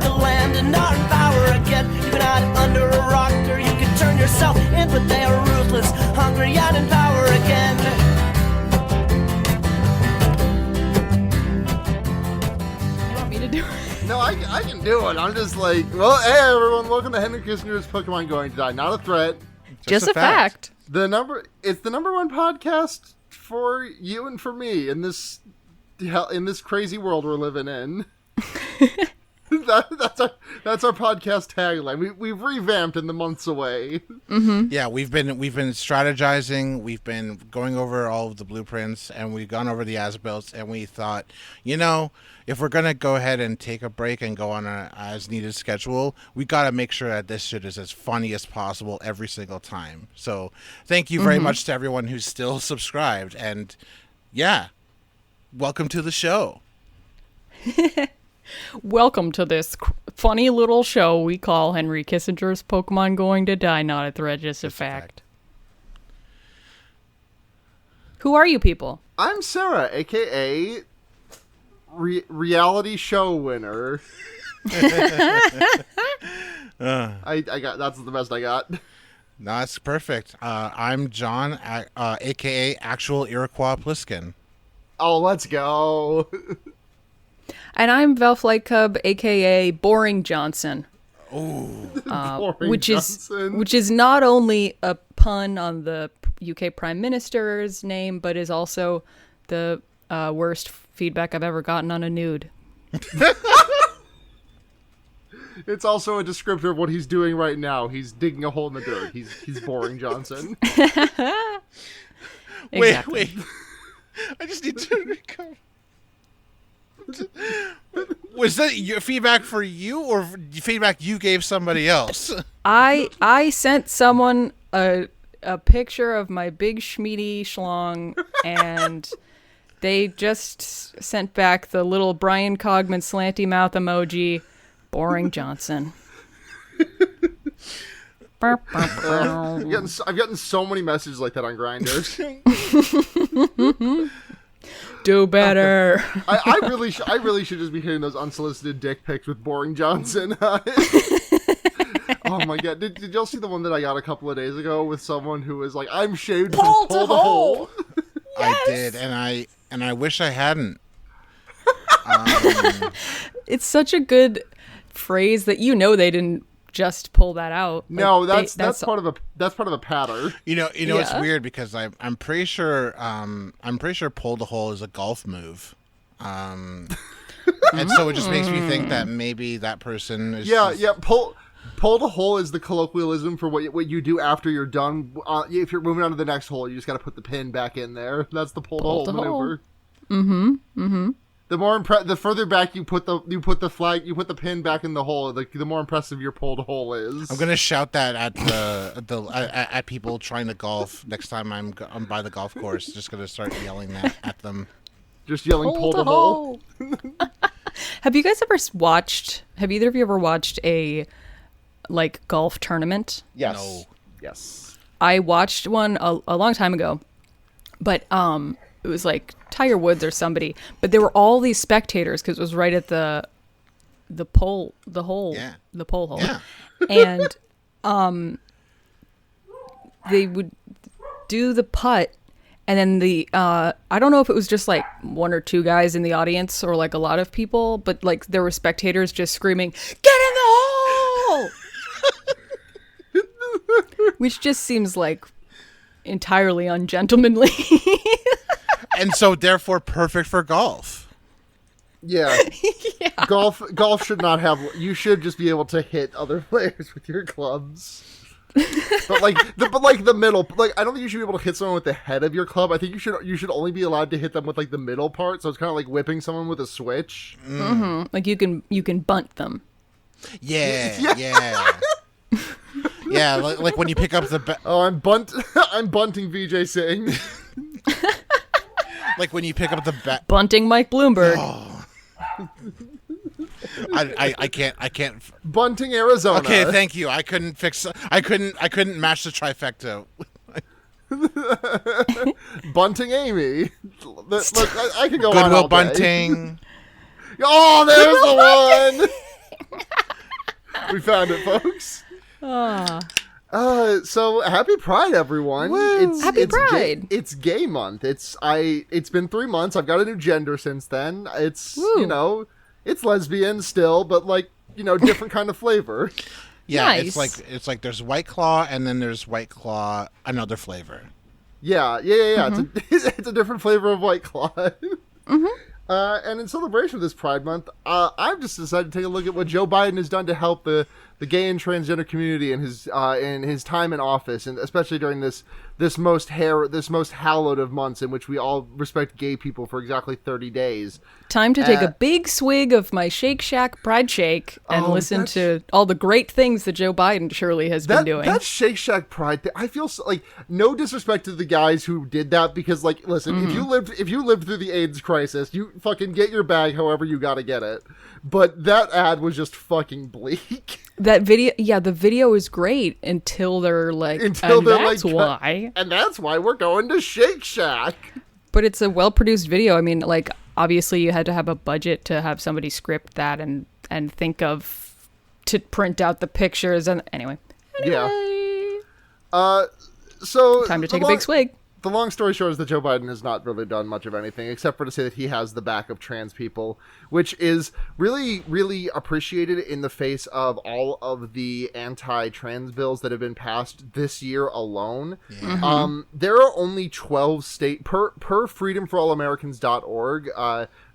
took the land and are in power again. You can hide under a rock or you can turn yourself in, but they are ruthless, hungry and in power again. You want me to do it? No, I can do it. I'm just like, well, hey everyone, welcome to Henry Kissinger's Pokemon Going to Die. Not a threat. Just a fact. It's the number one podcast for you and for me in this crazy world we're living in. That's our podcast tagline. We've revamped in the months away. Mm-hmm. Yeah, we've been strategizing. We've been going over all of the blueprints, and we've gone over the as-built, and we thought, if we're gonna go ahead and take a break and go on a as-needed schedule, we gotta make sure that this shit is as funny as possible every single time. So, thank you very much to everyone who's still subscribed, and yeah, welcome to the show. Welcome to this funny little show we call Henry Kissinger's Pokemon Going to Die. Not a threat, just a fact. Who are you people? I'm Sara, aka reality show winner. I got that's the best I got. No, that's perfect. I'm John, aka actual Iroquois Pliskin. Oh, let's go. And I'm Velflightcub, aka Boring Johnson. Oh, which is not only a pun on the UK Prime Minister's name, but is also the worst feedback I've ever gotten on a nude. It's also a descriptor of what he's doing right now. He's digging a hole in the dirt. He's Boring Johnson. Wait. I just need to recover. Was that your feedback for you or feedback you gave somebody else? I sent someone a picture of my big schmeedy schlong, and they just sent back the little Brian Cogman slanty mouth emoji. Boring Johnson. I've gotten so many messages like that on Grindr. Do better. I really should just be hitting those unsolicited dick pics with Boring Johnson. Oh my god! Did y'all see the one that I got a couple of days ago with someone who was like, "I'm shaved, pull the hole." Yes! I did, and I wish I hadn't. It's such a good phrase that they didn't just pull that out. No, that's part of a pattern. It's weird because I'm pretty sure pull the hole is a golf move, and so it just makes me think that maybe that person is pull the hole is the colloquialism for what you do after you're done. If you're moving on to the next hole, you just got to put the pin back in there. That's the pull the hole maneuver. The further back you put the pin back in the hole, the more impressive your pulled hole is. I'm gonna shout that at people trying to golf next time I'm by the golf course. Just gonna start yelling that at them. Just yelling pull the hole. Have you guys have either of you ever watched a golf tournament? Yes. No. Yes. I watched one a long time ago, but it was like Tiger Woods or somebody, but there were all these spectators because it was right at the pole hole. Yeah. And they would do the putt, and then I don't know if it was just like one or two guys in the audience or like a lot of people, but like there were spectators just screaming, "Get in the hole!" Which just seems like entirely ungentlemanly. And so therefore perfect for golf. Yeah. Golf should not have. You should just be able to hit other players with your clubs. But the middle, I don't think you should be able to hit someone with the head of your club. I think you should only be allowed to hit them with the middle part. So it's kind of like whipping someone with a switch. Mm-hmm. Like you can bunt them. Yeah. Yeah, like when you pick up the. I'm bunting VJ Singh. Like when you pick up the bat. Bunting Mike Bloomberg. Oh. I can't. Bunting Arizona. Okay, thank you. I couldn't match the trifecta. Bunting Amy. I can go Goodwill on all day. Bunting. Oh, there's the one. We found it, folks. Ah. So happy Pride, everyone! Happy Pride! It's Gay Month. It's been 3 months. I've got a new gender since then. It's Woo. it's lesbian still, but different kind of flavor. Yeah, Nice. it's like there's White Claw and then there's White Claw another flavor. Yeah. It's a different flavor of White Claw. And in celebration of this Pride Month, I've just decided to take a look at what Joe Biden has done to help the gay and transgender community in his time in office, and especially during this most hallowed of months in which we all respect gay people for exactly 30 days. Time to take a big swig of my Shake Shack Pride Shake and listen to all the great things that Joe Biden surely has been doing. That Shake Shack Pride thing, I feel no disrespect to the guys who did that, because listen, if you lived through the AIDS crisis, you fucking get your bag however you gotta get it. But that ad was just fucking bleak. That video, the video is great until they're like, that's why. And that's why we're going to Shake Shack. But it's a well-produced video. I mean, obviously you had to have a budget to have somebody script that and think of to print out the pictures. And anyway. Yeah. So time to take a big swig. The long story short is that Joe Biden has not really done much of anything except for to say that he has the back of trans people, which is really, really appreciated in the face of all of the anti-trans bills that have been passed this year alone. Yeah. There are only 12 states, per freedomforallamericans.org,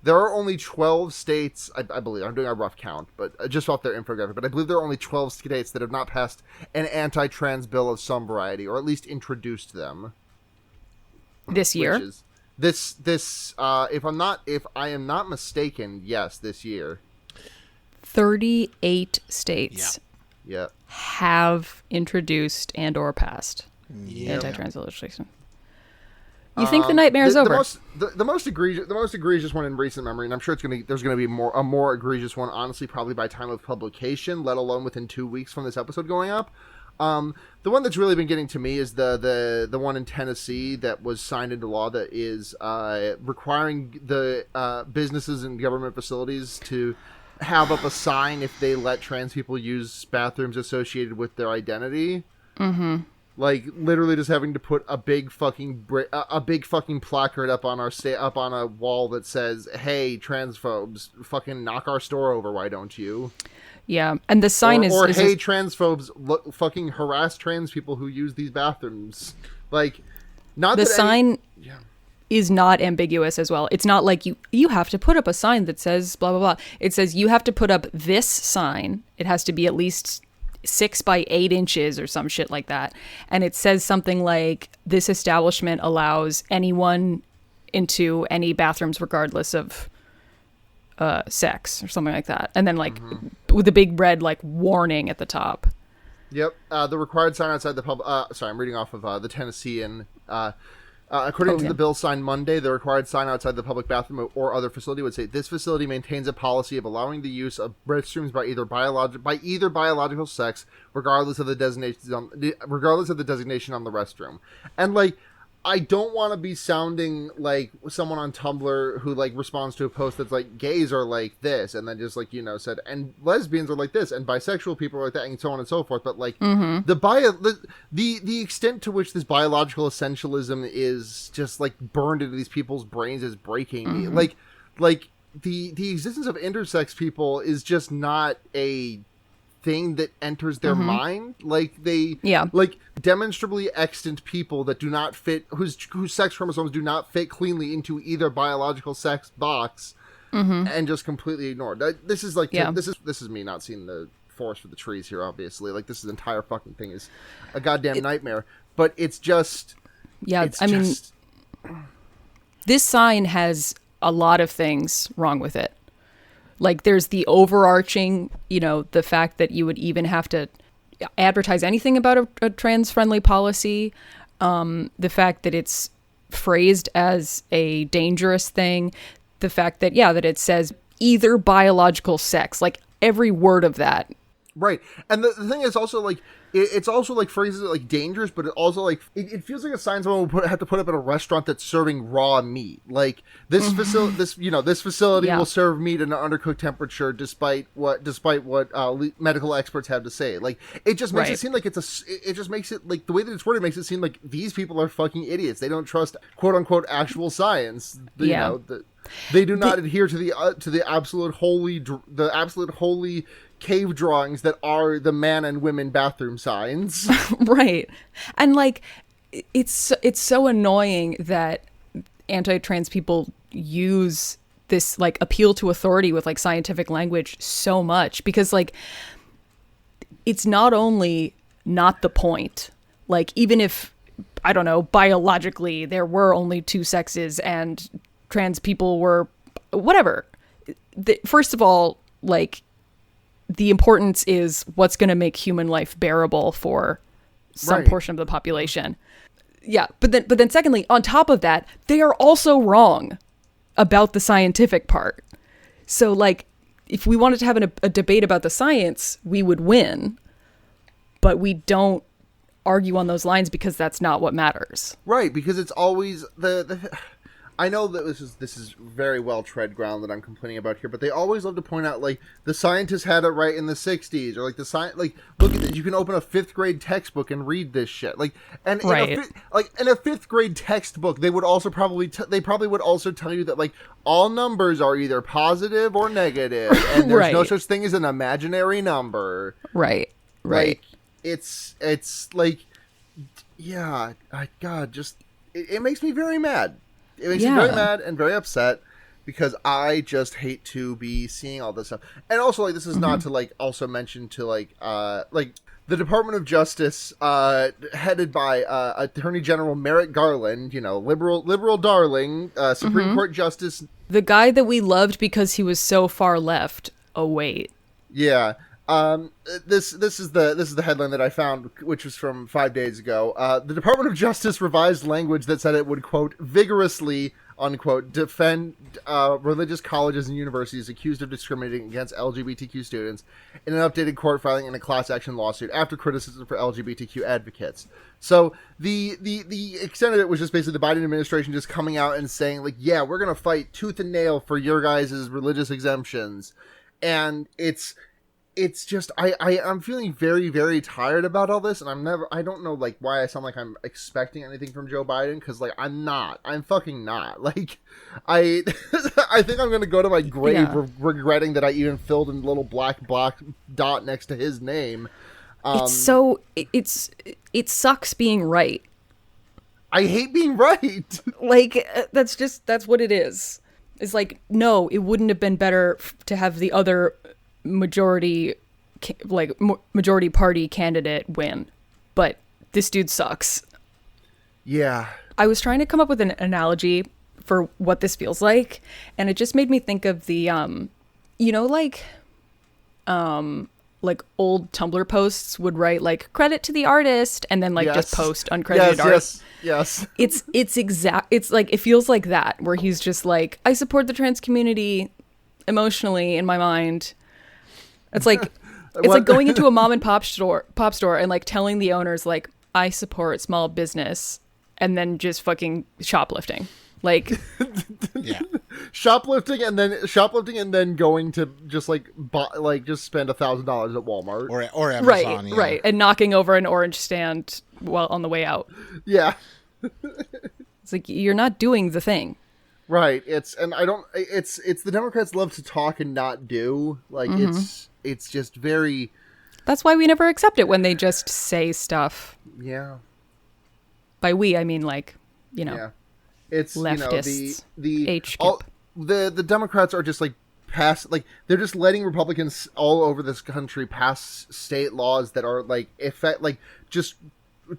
there are only 12 states, I believe, I'm doing a rough count, but just off their infographic, but I believe there are only 12 states that have not passed an anti-trans bill of some variety, or at least introduced them. This year? If I am not mistaken, yes, this year. 38 states have introduced and or passed anti-trans legislation. You think the nightmare's over? The most egregious one in recent memory, and I'm sure there's gonna be a more egregious one, honestly, probably by time of publication, let alone within 2 weeks from this episode going up. The one that's really been getting to me is the one in Tennessee that was signed into law that is requiring the businesses and government facilities to have up a sign if they let trans people use bathrooms associated with their identity. Mm-hmm. Literally just having to put a big fucking placard up on up on a wall that says, "Hey, transphobes, fucking knock our store over, why don't you?" Yeah, and the sign is hey, transphobes, fucking harass trans people who use these bathrooms. Not the sign is not ambiguous as well. It's not like you have to put up a sign that says blah blah blah. It says you have to put up this sign. It has to be at least 6 by 8 inches or some shit like that, and it says something like, "This establishment allows anyone into any bathrooms regardless of sex," or something like that, and then with a big red warning at the top. Yep. The required sign outside the sorry, I'm reading off of the Tennessean. According to the bill signed Monday, the required sign outside the public bathroom or other facility would say, "This facility maintains a policy of allowing the use of restrooms by either biological sex, regardless of the designation on the restroom." And I don't want to be sounding like someone on Tumblr who responds to a post that's gays are like this, and then just said, and lesbians are like this, and bisexual people are like that, and so on and so forth. But the extent to which this biological essentialism is just burned into these people's brains is breaking me. The existence of intersex people is just not a thing that enters their mind. Demonstrably extant people that do not fit, whose sex chromosomes do not fit cleanly into either biological sex box, and just completely ignored. This is this is me not seeing the forest for the trees here. Obviously, this entire fucking thing is a goddamn nightmare. But it's just, I mean, this sign has a lot of things wrong with it. There's the overarching, the fact that you would even have to advertise anything about a trans-friendly policy, the fact that it's phrased as a dangerous thing, the fact that, that it says either biological sex, every word of that Right, and the thing is also like it's also like phrases like dangerous, but it also like it feels like a sign someone would have to put up at a restaurant that's serving raw meat. Like this facility Yeah. will serve meat at an undercooked temperature, despite what medical experts have to say. Like it just makes it seem like it just makes it like the way that it's worded makes it seem like these people are fucking idiots. They don't trust quote unquote actual science. You know, they do not adhere to the absolute holy cave drawings that are the man and women bathroom signs. Right. And like it's so annoying that anti-trans people use this like appeal to authority with like scientific language so much, because like it's not only not the point, like even if, I don't know, biologically there were only two sexes and trans people were whatever, first of all, like the importance is what's going to make human life bearable for some portion of the population. Yeah, but then secondly, on top of that, they are also wrong about the scientific part. So like if we wanted to have a debate about the science, we would win, but we don't argue on those lines because that's not what matters. Right, because it's always the I know that this is very well tread ground that I'm complaining about here, but they always love to point out like the scientists had it right in the 60s, or like look at this, you can open a 5th grade textbook and read this shit. Like and in a 5th grade textbook, they would also probably would also tell you that like all numbers are either positive or negative, and there's no such thing as an imaginary number. Right. Like it's like, yeah, God, just it makes me very mad. It makes me very mad and very upset, because I just hate to be seeing all this stuff. And also, like, this is not to like also mention to like the Department of Justice, headed by Attorney General Merrick Garland, you know, liberal darling, Supreme Court Justice, the guy that we loved because he was so far left. Oh wait, yeah. This is the headline that I found, which was from 5 days ago. The Department of Justice revised language that said it would, quote, vigorously, unquote, defend religious colleges and universities accused of discriminating against LGBTQ students in an updated court filing in a class action lawsuit after criticism for LGBTQ advocates. So the extent of it was just basically the Biden administration just coming out and saying, like, yeah, we're going to fight tooth and nail for your guys' religious exemptions. And it's just I'm feeling very, very tired about all this, and I don't know like why I sound like I'm expecting anything from Joe Biden, because like I'm fucking not. Like I think I'm gonna go to my grave regretting that I even filled in a little black dot next to his name. It sucks being right. I hate being right. Like that's what it is. It's like, no, it wouldn't have been better to have the other majority party candidate win, but this dude sucks. Yeah, I was trying to come up with an analogy for what this feels like, and it just made me think of the like old Tumblr posts would write like credit to the artist and then like just post uncredited art. Yes. It's like it feels like that, where he's just like, I support the trans community emotionally in my mind. It's like like going into a mom and pop store and like telling the owners like, I support small business, and then just fucking shoplifting. Like shoplifting and then going to just like just spend $1,000 at Walmart or Amazon, right, and knocking over an orange stand while on the way out. Yeah. It's like, you're not doing the thing. Right. It's the Democrats love to talk and not do. Like it's just very. That's why we never accept it when they just say stuff. Yeah. By we, I mean like, yeah. It's leftists. The HKIP. The Democrats are just like they're just letting Republicans all over this country pass state laws that are like just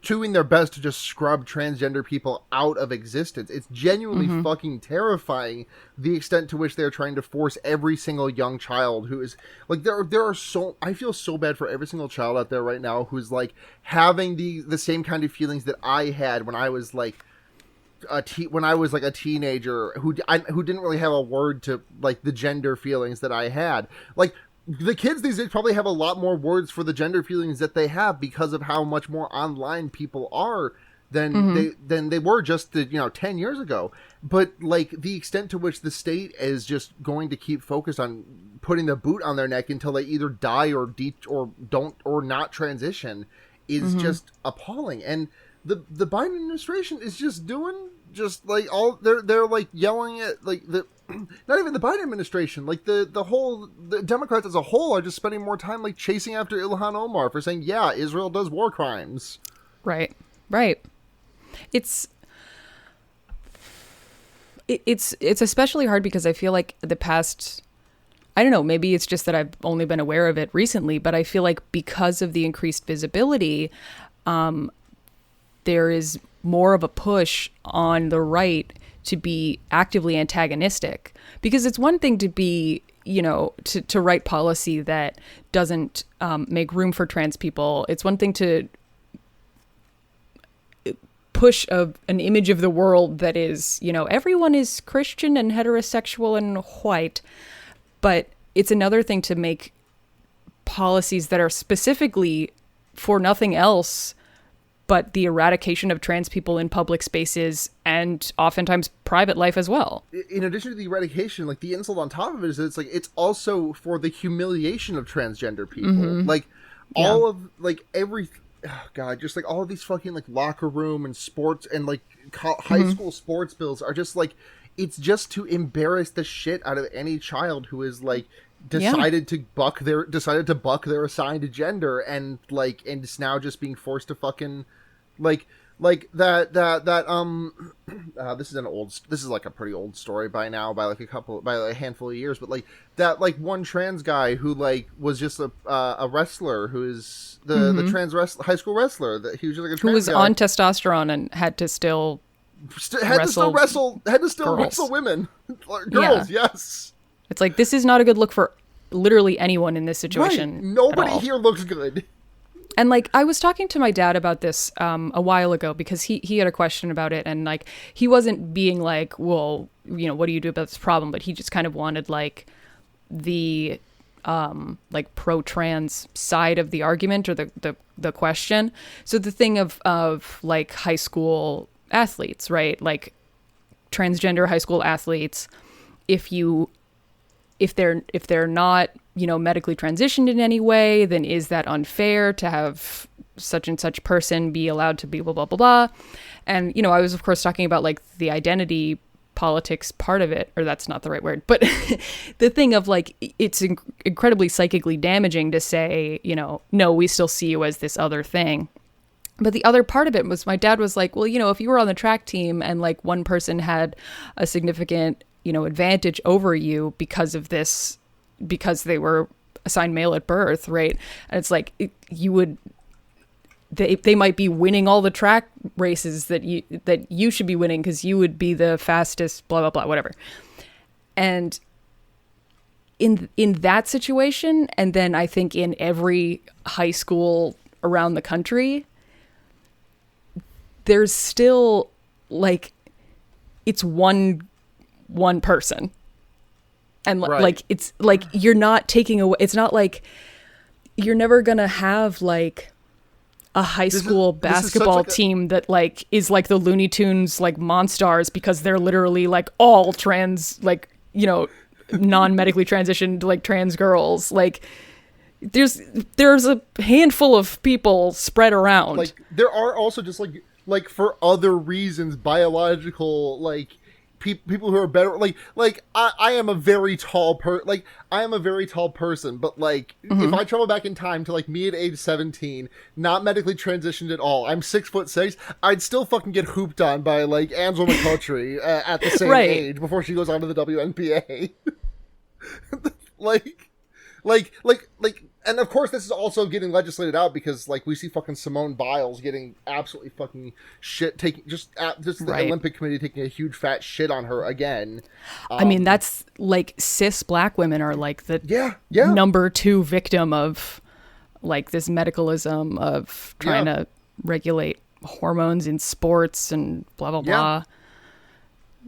doing their best to just scrub transgender people out of existence. It's genuinely fucking terrifying the extent to which they're trying to force every single young child who is like I feel so bad for every single child out there right now who's like having the same kind of feelings that I had when I was like a teenager who didn't really have a word to like the gender feelings that I had. Like the kids these days probably have a lot more words for the gender feelings that they have because of how much more online people are than they were just 10 years ago. But like the extent to which the state is just going to keep focused on putting the boot on their neck until they either die or don't or not transition is just appalling. And the Biden administration is just doing just like all they're like yelling at like the not even the Biden administration, like the Democrats as a whole are just spending more time like chasing after Ilhan Omar for saying, yeah, Israel does war crimes. Right. It's especially hard because I feel like the past, I don't know, maybe it's just that I've only been aware of it recently, but I feel like because of the increased visibility, there is more of a push on the right to be actively antagonistic, because it's one thing to be, to write policy that doesn't make room for trans people. It's one thing to push an image of the world that is, everyone is Christian and heterosexual and white, but it's another thing to make policies that are specifically for nothing else but the eradication of trans people in public spaces and oftentimes private life as well. In addition to the eradication, like the insult on top of it is that it's also for the humiliation of transgender people. Like all of like every, oh God, just like all of these fucking like locker room and sports and like high school sports bills are just like, it's just to embarrass the shit out of any child who is like decided to buck their assigned gender and is now just being forced to fucking this is like a pretty old story by now, by a handful of years, but like that like one trans guy who like was just a wrestler who is the trans high school wrestler that he was just like a trans who was guy. on testosterone and had to still wrestle women. Girls, yes. It's like, this is not a good look for literally anyone in this situation. Right. Nobody here looks good. And like, I was talking to my dad about this a while ago because he had a question about it, and like he wasn't being like, well, what do you do about this problem? But he just kind of wanted like the like pro-trans side of the argument or the question. So the thing of like high school athletes, right? Like transgender high school athletes, if they're not, medically transitioned in any way, then is that unfair to have such and such person be allowed to be blah, blah, blah, blah. And, I was, of course, talking about like the identity politics part of it, or that's not the right word, but the thing of like, it's incredibly psychically damaging to say, no, we still see you as this other thing. But the other part of it was my dad was like, well, if you were on the track team and like one person had a significant advantage over you because of this, because they were assigned male at birth, right? And it's like they might be winning all the track races that you should be winning because you would be the fastest, blah blah blah, whatever. And in that situation, and then I think in every high school around the country, there's still like it's one person. And like, it's like, you're not taking away, it's not like you're never going to have like a high school basketball team that like is like the Looney Tunes, like Monstars, because they're literally like all trans, like, non-medically transitioned, like trans girls. Like there's a handful of people spread around. Like there are also just like for other reasons, biological, like, people who are better, like I am a very tall person, but like if I travel back in time to like me at age 17, not medically transitioned at all, I'm 6'6", I'd still fucking get hooped on by like Angela McCoughtry at the same age before she goes on to the WNBA. like and of course this is also getting legislated out because like we see fucking Simone Biles getting absolutely fucking shit, taking just the Olympic Committee taking a huge fat shit on her again. I mean, that's like cis black women are like the number 2 victim of like this medicalism of trying to regulate hormones in sports and blah blah blah.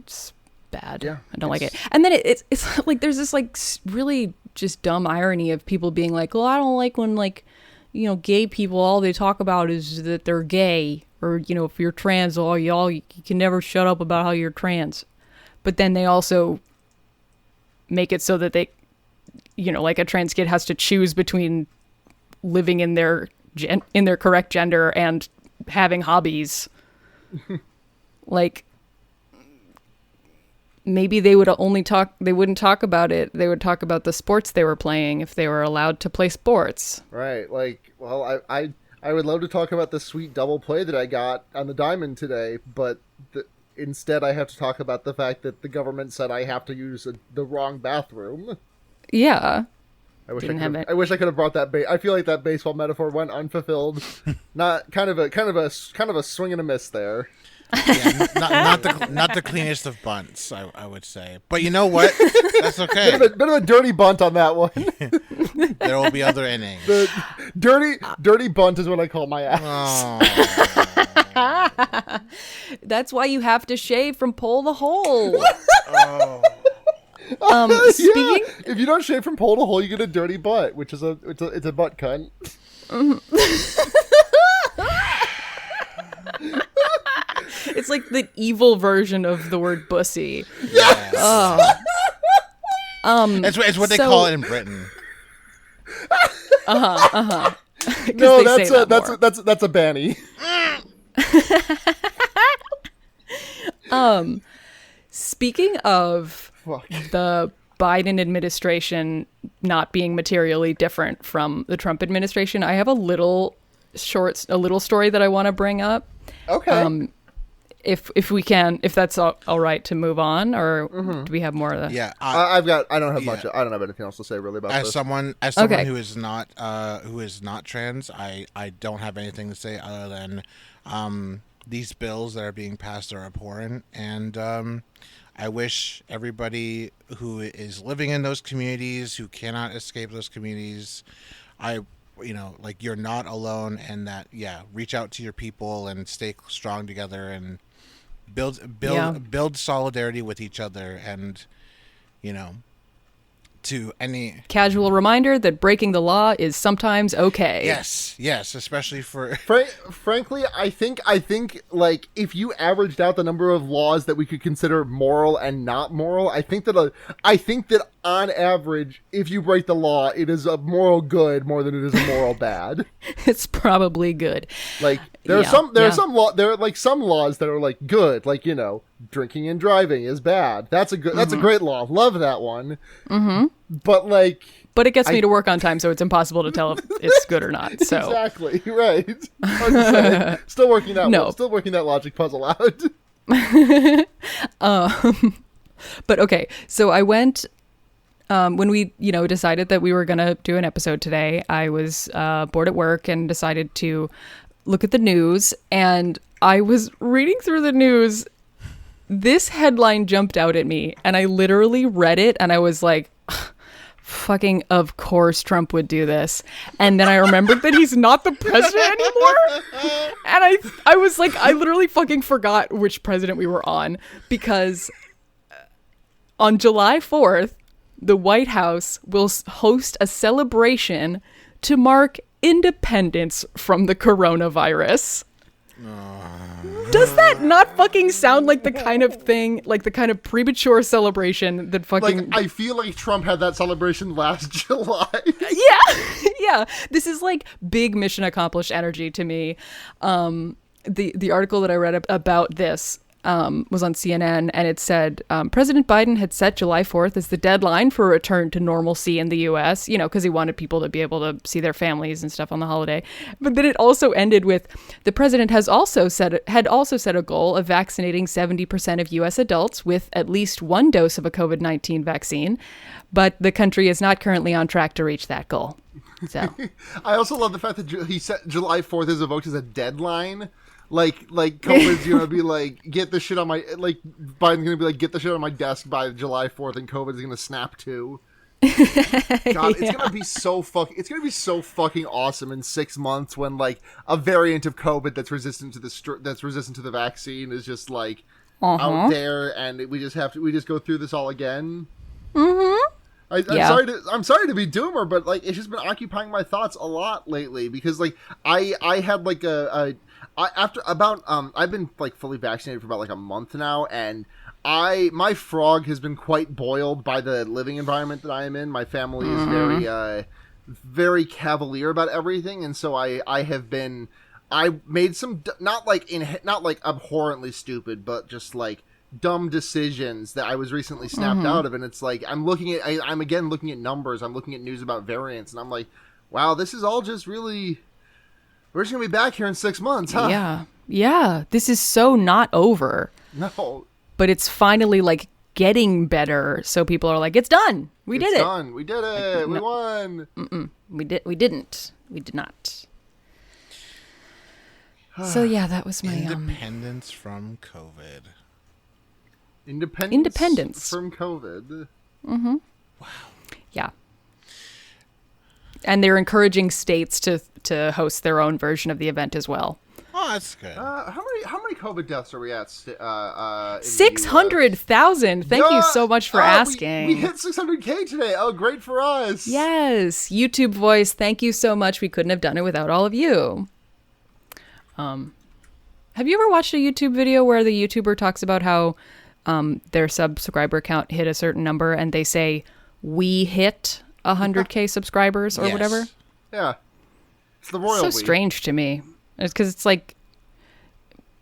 It's bad. I don't like it. And then it's like there's this like really just dumb irony of people being like, well, I don't like when, like, you know, gay people, all they talk about is that they're gay. Or, you know, if you're trans, you can never shut up about how you're trans. But then they also make it so that they, you know, like a trans kid has to choose between living in their correct gender and having hobbies. Like, maybe they wouldn't talk about it. They would talk about the sports they were playing if they were allowed to play sports. Right. Like, well, I would love to talk about the sweet double play that I got on the diamond today, but instead I have to talk about the fact that the government said I have to use the wrong bathroom. Yeah. I wish I could have brought that. I feel like that baseball metaphor went unfulfilled. Not kind of a swing and a miss there. Yeah, not the cleanest of bunts, I would say. But you know what? That's okay. Bit of a dirty bunt on that one. There will be other innings. The dirty bunt is what I call my ass. Oh. That's why you have to shave from pole to hole. Oh. Speaking, Yeah. If you don't shave from pole to hole, you get a dirty butt, which is it's a butt cunt. it's like the evil version of the word bussy. Yes. It's what they so- call it in Britain. No, they say that's a banny. Speaking of Fuck. the Biden administration not being materially different from the Trump administration, I have a little story that I want to bring up. Okay. If that's all right to move on, or do we have more of that? Yeah. I don't have anything else to say really about As this. someone Okay. who is not trans, I don't have anything to say other than these bills that are being passed are abhorrent, and I wish everybody who is living in those communities, who cannot escape those communities, you're not alone, and that reach out to your people and stay strong together and build solidarity with each other, and to any Casual reminder that breaking the law is sometimes okay. yes, especially for Frankly, I think like if you averaged out the number of laws that we could consider moral and not moral, I think that on average, if you break the law, it is a moral good more than it is a moral bad. It's probably good. Like there are some laws that are like good, like drinking and driving is bad. That's a great law. Love that one. Mm-hmm. But it gets me to work on time, so it's impossible to tell if it's good or not. So exactly right. Hard to say. Still working that logic puzzle out. But okay, so I went when we decided that we were gonna do an episode today. I was bored at work and decided to look at the news, and I was reading through the news. This headline jumped out at me, and I literally read it, and I was like, fucking of course Trump would do this. And then I remembered that he's not the president anymore. And I was like, I literally fucking forgot which president we were on, because on July 4th, the White House will host a celebration to mark independence from the coronavirus. Does that not fucking sound like the kind of thing, like the kind of premature celebration that fucking... Like, I feel like Trump had that celebration last July. Yeah. This is like big mission accomplished energy to me. The article that I read about this was on CNN, and it said President Biden had set July 4th as the deadline for a return to normalcy in the U.S., because he wanted people to be able to see their families and stuff on the holiday. But then it also ended with, the president had also set a goal of vaccinating 70% of U.S. adults with at least one dose of a COVID-19 vaccine, but the country is not currently on track to reach that goal. So I also love the fact that he set July 4th is evoked as a deadline. Like COVID's gonna be like, get the shit on my, like, Biden's gonna be like, get the shit on my desk by July 4th, and COVID's gonna snap too. God, it's gonna be so fucking awesome in 6 months when like a variant of COVID that's resistant to the vaccine is just like out there, and we just go through this all again. Mm-hmm. I'm sorry to be doomer, but like it's just been occupying my thoughts a lot lately because like I had like I've been like fully vaccinated for about like a month now, and my frog has been quite boiled by the living environment that I am in. My family is very cavalier about everything, and so I made some not like abhorrently stupid, but just like dumb decisions that I was recently snapped out of, and it's like I'm again looking at numbers, I'm looking at news about variants, and I'm like, wow, this is all just really, we're just gonna be back here in 6 months, huh? Yeah, this is so not over. No, but it's finally like getting better, so people are like, it's done, we did it, like, we won. we did not. So yeah, that was my independence from COVID. Independence from COVID. Wow. Yeah. And they're encouraging states to host their own version of the event as well. Oh, that's good. How many COVID deaths are we at? 600,000. Thank you so much for asking. We hit 600K today. Oh, great for us. Yes. YouTube voice, thank you so much. We couldn't have done it without all of you. Have you ever watched a YouTube video where the YouTuber talks about how their subscriber count hit a certain number and they say, we hit 100K subscribers or whatever? Yeah. It's the royal so strange to me. It's because it's like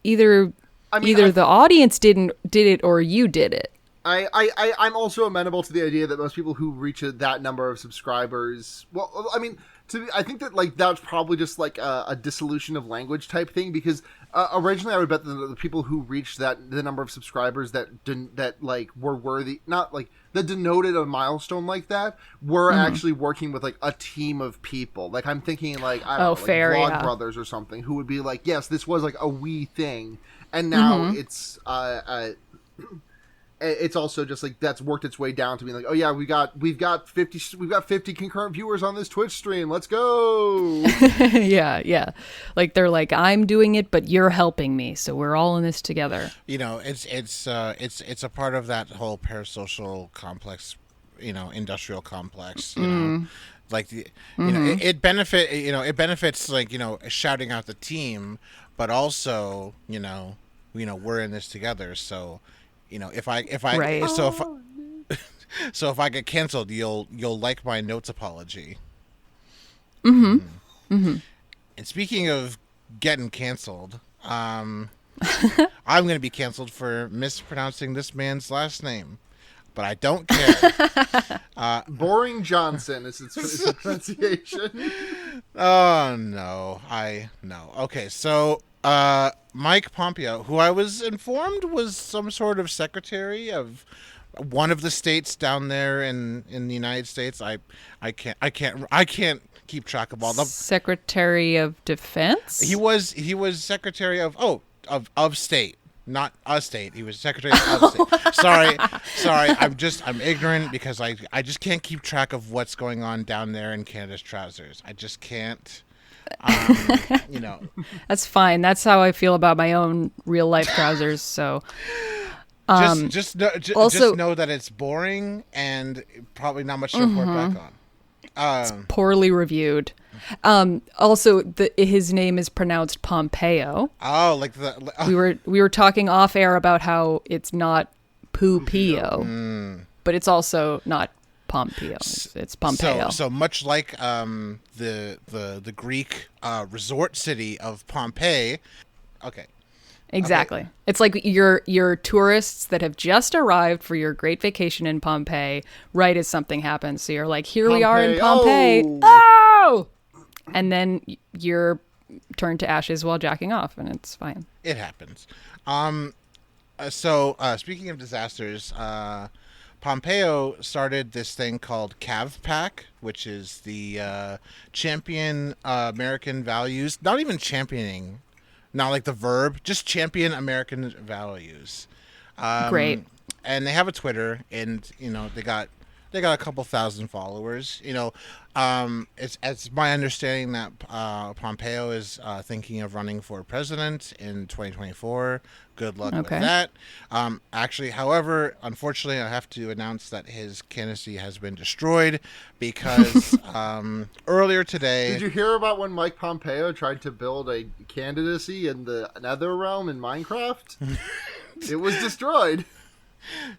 either the audience did it or you did it. I'm also amenable to the idea that most people who reach that number of subscribers, well, I mean, I think that like that's probably just like a dissolution of language type thing, because originally I would bet that the people who reached the number of subscribers that like were worthy, not like that denoted a milestone like that, were actually working with like a team of people. Like I'm thinking like I don't know, fair, like yeah. Vlogbrothers or something, who would be like, yes, this was like a wee thing, and now it's it's also just like that's worked its way down to being like, oh yeah, we've got 50 concurrent viewers on this Twitch stream. Let's go. yeah. Like they're like, I'm doing it, but you're helping me, so we're all in this together. You know, it's a part of that whole parasocial complex, you know, industrial complex. You know, like you know, it benefits like, you know, shouting out the team, but also you know we're in this together. So. You know, if I right. so if I get canceled, you'll like my notes apology. And And speaking of getting canceled, I'm going to be canceled for mispronouncing this man's last name, but I don't care. Boring Johnson is its pronunciation. Oh no, no. Okay, so. Mike Pompeo, who I was informed was some sort of secretary of one of the states down there in the United States. I can't keep track of all them. Secretary of Defense? He was secretary of state, not a state. He was secretary of state. Sorry. I'm ignorant because I just can't keep track of what's going on down there in Canada's trousers. I just can't. You know, that's fine. That's how I feel about my own real life trousers. So, just know that it's boring and probably not much to report back on. It's poorly reviewed. Also, his name is pronounced Pompeo. Oh, like we were talking off air about how it's not Poopeo, but it's also not Pompeo. It's Pompeo. So much like the Greek resort city of Pompeii. Okay. Exactly. Okay. It's like your tourists that have just arrived for your great vacation in Pompeii right as something happens. So you're like, here we are in Pompeii. Oh! And then you're turned to ashes while jacking off, and it's fine. It happens. So speaking of disasters, Pompeo started this thing called CAVPAC, which is the Champion American Values. Not even championing, not like the verb, just champion American values. Great. And they have a Twitter, and you know they got They got a couple thousand followers. It's my understanding that Pompeo is thinking of running for president in 2024. Good luck with that. Actually, however, unfortunately, I have to announce that his candidacy has been destroyed because earlier today... Did you hear about when Mike Pompeo tried to build a candidacy in the Nether Realm in Minecraft? It was destroyed.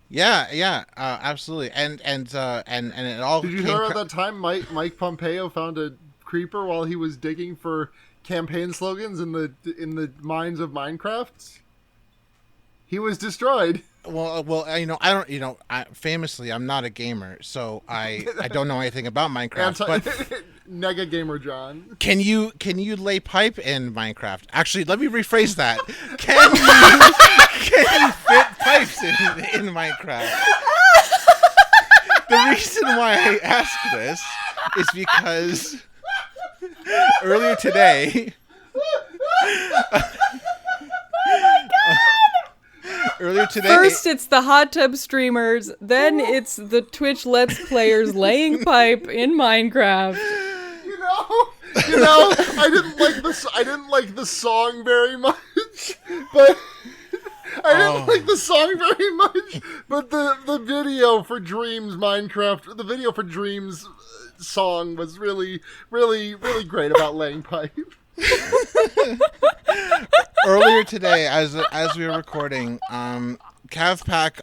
Yeah, absolutely, and it all. Did you hear about that time Mike Pompeo found a creeper while he was digging for campaign slogans in the mines of Minecraft? He was destroyed. Well, I don't, famously, I'm not a gamer, so I don't know anything about Minecraft. But Nega Gamer John, can you lay pipe in Minecraft? Actually, let me rephrase that. Can you fit pipes in Minecraft? The reason why I ask this is because earlier today. Earlier today, first it's the hot tub streamers, then it's the Twitch Let's Players laying pipe in Minecraft. I didn't like the song very much, but the video for Dreams Minecraft, the video for Dreams song was really, really, really great about laying pipe. Earlier today, as we were recording, CavPack,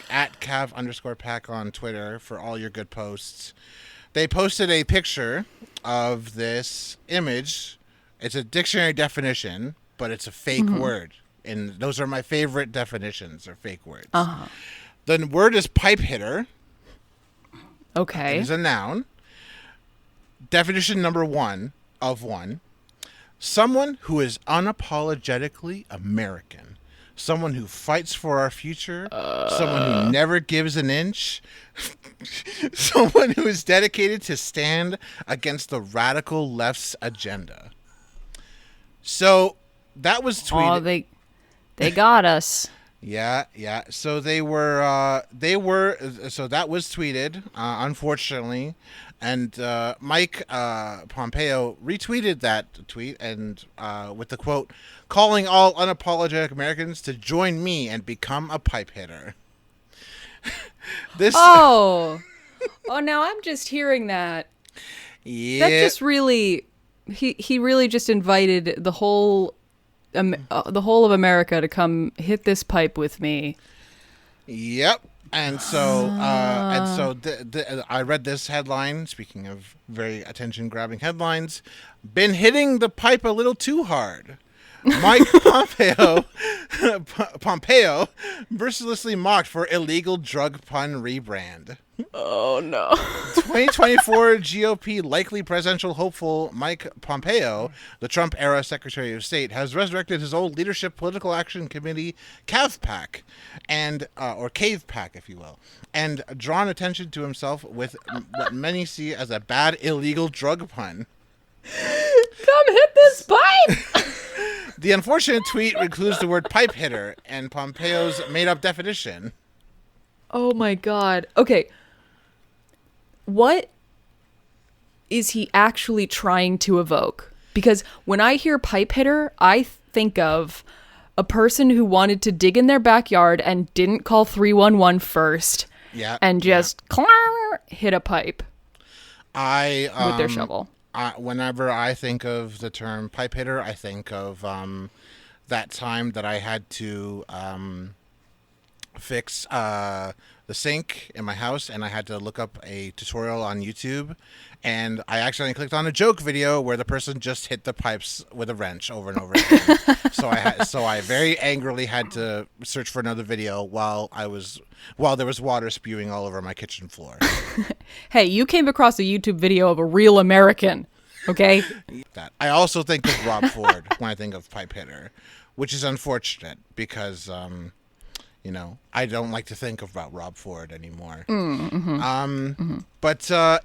at Cav_Pack on Twitter for all your good posts, they posted a picture of this image. It's a dictionary definition, but it's a fake word. And those are my favorite definitions, are fake words. The word is pipe hitter. Okay. It is a noun. Definition number 1 of 1. Someone who is unapologetically American. Someone who fights for our future. Someone who never gives an inch. Someone who is dedicated to stand against the radical left's agenda. So that was tweeted. Oh, they got us. Yeah. So so that was tweeted, unfortunately. And Mike Pompeo retweeted that tweet and with the quote, calling all unapologetic Americans to join me and become a pipe hitter. Now I'm just hearing that. Yeah. That just really, he really just invited the whole of America to come hit this pipe with me. Yep. And so, I read this headline. Speaking of very attention-grabbing headlines, been hitting the pipe a little too hard. Mike Pompeo mercilessly mocked for illegal drug pun rebrand. Oh no. 2024 GOP likely presidential hopeful Mike Pompeo, the Trump-era Secretary of State, has resurrected his old Leadership Political Action Committee CAVPAC, or CAVPAC, if you will, and drawn attention to himself with what many see as a bad illegal drug pun. Come hit this pipe! The unfortunate tweet includes the word pipe hitter and Pompeo's made-up definition. Oh my god. Okay. What is he actually trying to evoke? Because when I hear pipe hitter, I think of a person who wanted to dig in their backyard and didn't call 311 first. Yeah. And just hit a pipe with their shovel. Whenever I think of the term pipe hitter, I think of that time that I had to fix the sink in my house, and I had to look up a tutorial on YouTube, and I accidentally clicked on a joke video where the person just hit the pipes with a wrench over and over again. So I very angrily had to search for another video while there was water spewing all over my kitchen floor. Hey, you came across a YouTube video of a real American, okay? I also think of Rob Ford when I think of pipe hitter, which is unfortunate because I don't like to think about Rob Ford anymore. But so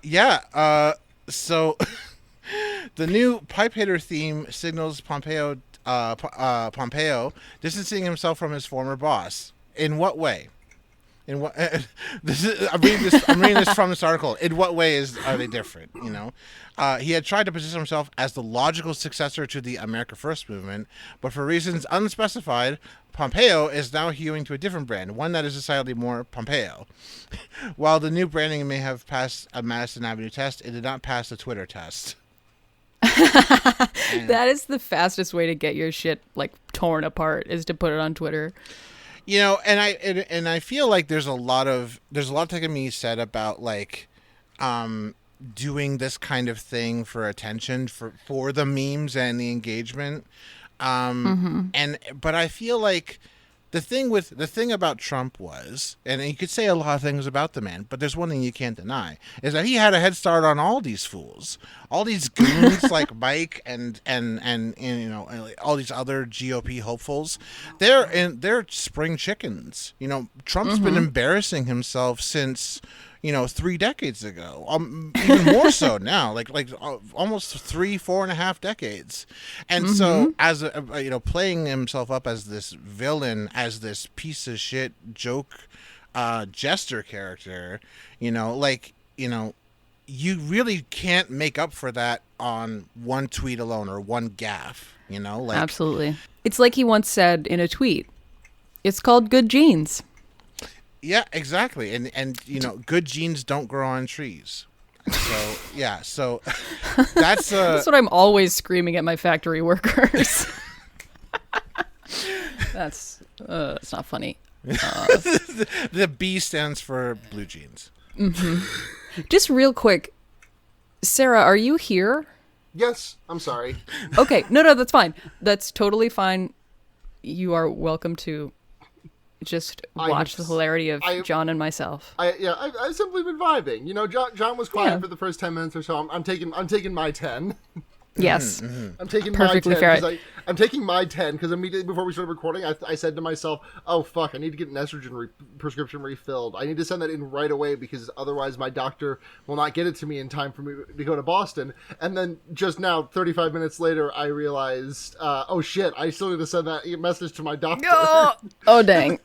the new pipe hitter theme signals Pompeo distancing himself from his former boss. In what way? In what I'm reading this from this article. In what way are they different? You know, he had tried to position himself as the logical successor to the America First movement, but for reasons unspecified, Pompeo is now hewing to a different brand, one that is decidedly more Pompeo. While the new branding may have passed a Madison Avenue test, it did not pass the Twitter test. That is the fastest way to get your shit like torn apart, is to put it on Twitter. You know, and I feel like there's a lot that can be said about like doing this kind of thing for attention, for the memes and the engagement. But I feel like the thing about Trump was, and you could say a lot of things about the man, but there's one thing you can't deny, is that he had a head start on all these fools, all these goons like Mike and you know, all these other GOP hopefuls. They're spring chickens. You know, Trump's been embarrassing himself since, you know, 3 decades ago, even more so now, like almost 4.5 decades. And so as you know, playing himself up as this villain, as this piece of shit joke, jester character, you know, like, you know, you really can't make up for that on one tweet alone or one gaffe, you know, like. Absolutely. It's like he once said in a tweet, it's called good genes. Yeah, exactly. And you know, good genes don't grow on trees. So, yeah, so that's what I'm always screaming at my factory workers. That's it's not funny. The B stands for blue jeans. Just real quick, Sarah, are you here? Yes, I'm sorry. Okay, no, that's fine. That's totally fine. You are welcome to just watch the hilarity of John and myself. I've simply been vibing. You know, John was quiet for the first 10 minutes or so. I'm taking my 10. Yes. I'm taking Perfectly my 10. Fair. I'm taking my 10 because immediately before we started recording, I said to myself, oh, fuck, I need to get an estrogen prescription refilled. I need to send that in right away because otherwise my doctor will not get it to me in time for me to go to Boston. And then just now, 35 minutes later, I realized, oh, shit, I still need to send that message to my doctor. Oh dang.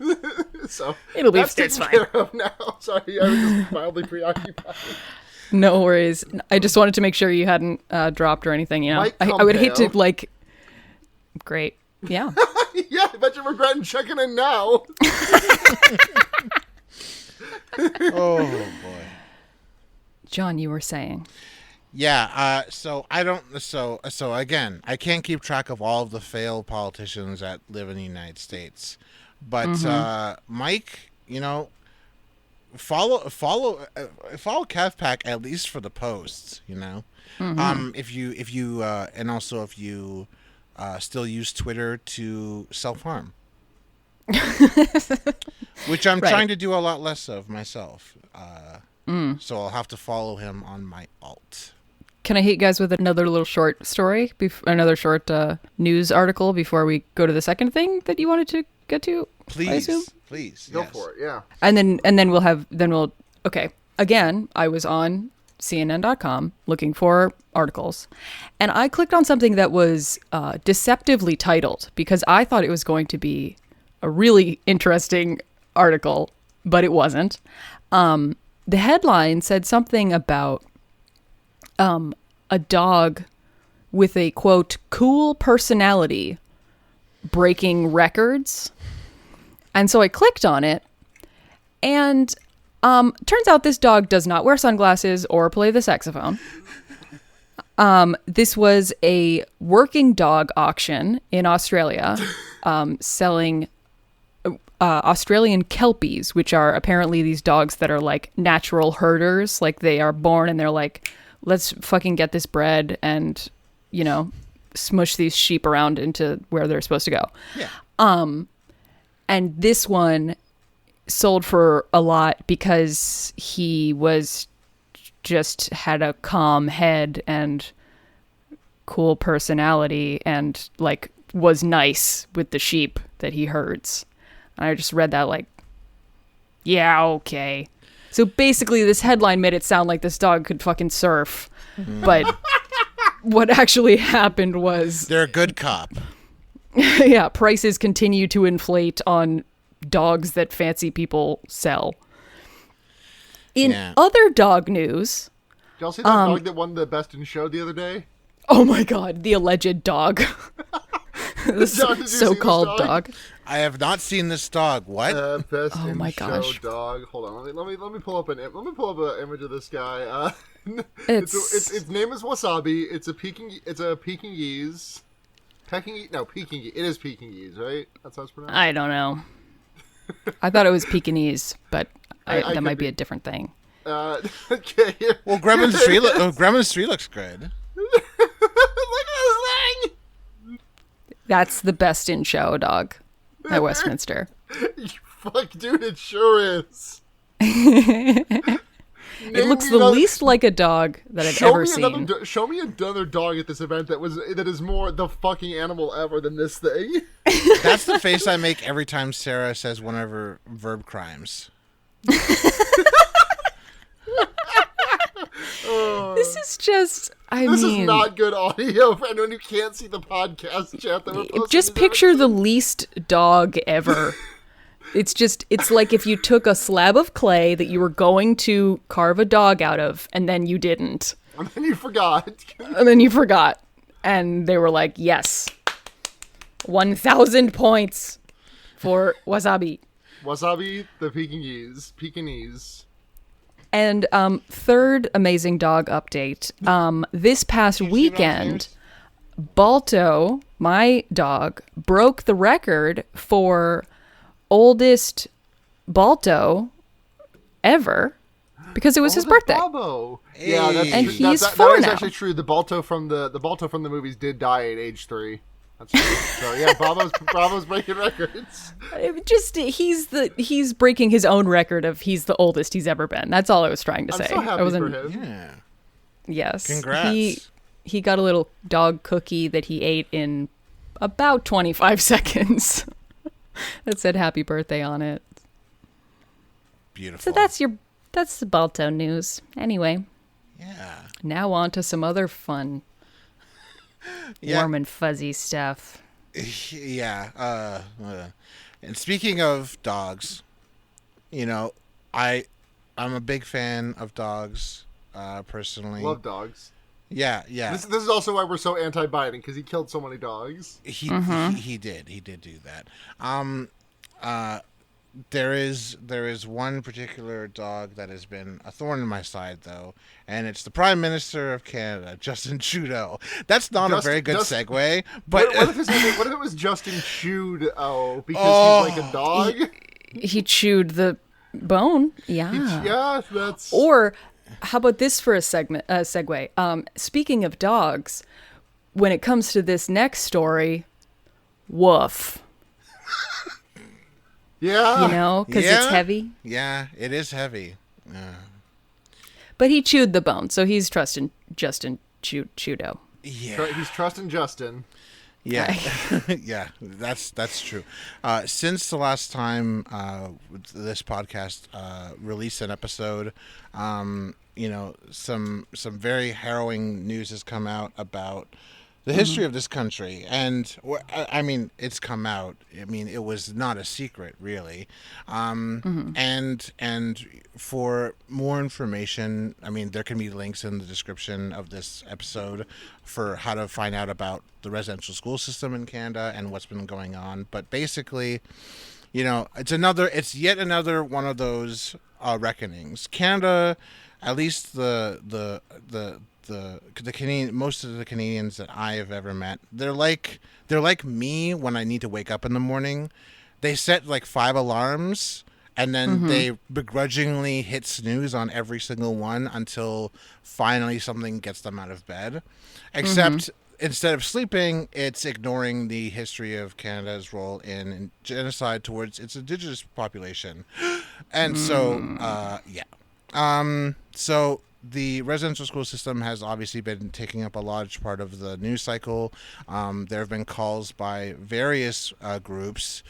So it'll be that's taken care of now. Sorry, I was just mildly preoccupied. No worries. I just wanted to make sure you hadn't dropped or anything. You know, I would hate to like. Great. Yeah. Yeah, I bet you're regretting checking in now. Oh boy. John, you were saying. Yeah. So again, I can't keep track of all of the failed politicians that live in the United States, but Mike, you know. Follow CavPack at least for the posts, you know. If you and also if you still use Twitter to self-harm, which I'm trying to do a lot less of myself. So I'll have to follow him on my alt. Can I hit you guys with another little short story, another short news article before we go to the second thing that you wanted to get to? Please, go for it. Yeah. And then we'll okay. Again, I was on CNN.com looking for articles, and I clicked on something that was deceptively titled because I thought it was going to be a really interesting article, but it wasn't. The headline said something about a dog with a quote cool personality breaking records. And so I clicked on it, and turns out this dog does not wear sunglasses or play the saxophone. This was a working dog auction in Australia, selling Australian Kelpies, which are apparently these dogs that are like natural herders. Like they are born and they're like, let's fucking get this bred and, you know, smush these sheep around into where they're supposed to go. Yeah. And this one sold for a lot because he was just had a calm head and cool personality and like was nice with the sheep that he herds. And I just read that like, yeah, okay. So basically this headline made it sound like this dog could fucking surf. But what actually happened was... They're a good cop. Yeah, prices continue to inflate on dogs that fancy people sell. In Yeah. other dog news, Did y'all see that dog that won the Best in Show the other day? oh my god, the alleged dog. This John, did you see so-called this dog? dog. I have not seen this dog. What? Best Oh in my Show gosh. dog. Hold on, let me pull up an image of this guy. It's Its name is Wasabi. It's a Pekingese. Pekingese. It is Pekingese, right? That's how it's pronounced. I don't know. I thought it was Pekingese, but I that could might be be. a different thing. Okay. Here. Well, Gremlin's 3 Gremlin's 3 looks good. Look at this thing. That's the best in show dog at Westminster. Fuck, dude, it sure is. It looks the least like a dog that I've ever seen. Show me another dog at this event that is more the fucking animal ever than this thing. That's the face I make every time Sarah says one of her verb crimes. This is just, This is not good audio for anyone who can't see the podcast chat that we're posting. just picture the least dog ever. It's like if you took a slab of clay that you were going to carve a dog out of, and then you didn't. And then you forgot. And then you forgot. And they were like, yes. 1,000 points for Wasabi. Wasabi, the Pekingese. And third amazing dog update. This past weekend, Balto, my dog, broke the record for oldest Balto ever because it was his birthday. Bravo. Yeah, that's And true. he's that 4 is now. actually true. The Balto from the movies did die at age 3. That's true. So yeah, Bravo's breaking records. He's breaking his own record of he's the oldest he's ever been. That's all I was trying to I'm say. so happy for him. Yeah. Yes. Congrats. He got a little dog cookie that he ate in about 25 seconds. That said happy birthday on it. Beautiful. So that's the Balto news. Anyway, Yeah. now on to some other fun, warm and fuzzy stuff. Yeah. And speaking of dogs, I'm a big fan of dogs, personally. Love dogs. Yeah. This is also why we're so anti-Biden, because he killed so many dogs. He did do that. There is one particular dog that has been a thorn in my side, though, and it's the Prime Minister of Canada, Justin Trudeau. That's not a very good segue, but what if it was Justin Trudeau because he's like a dog? He chewed the bone. Yeah. Yeah, that's. Or how about this for a segue? Speaking of dogs, when it comes to this next story, woof. Yeah. Because it's heavy. Yeah, it is heavy. But he chewed the bone, so he's trusting Justin Trudeau. Yeah, He's trusting Justin. yeah, yeah. That's true. Since the last time this podcast released an episode, some very harrowing news has come out about the history of this country, and I mean, it's come out. I mean, it was not a secret, really. And for more information, I mean, there can be links in the description of this episode for how to find out about the residential school system in Canada and what's been going on. But basically, it's yet another one of those reckonings. Canada, at least the Canadian, most of the Canadians that I have ever met, they're like me when I need to wake up in the morning. They set like 5 alarms and then they begrudgingly hit snooze on every single one until finally something gets them out of bed. Except instead of sleeping, it's ignoring the history of Canada's role in genocide towards its Indigenous population. And so the residential school system has obviously been taking up a large part of the news cycle. There have been calls by various groups,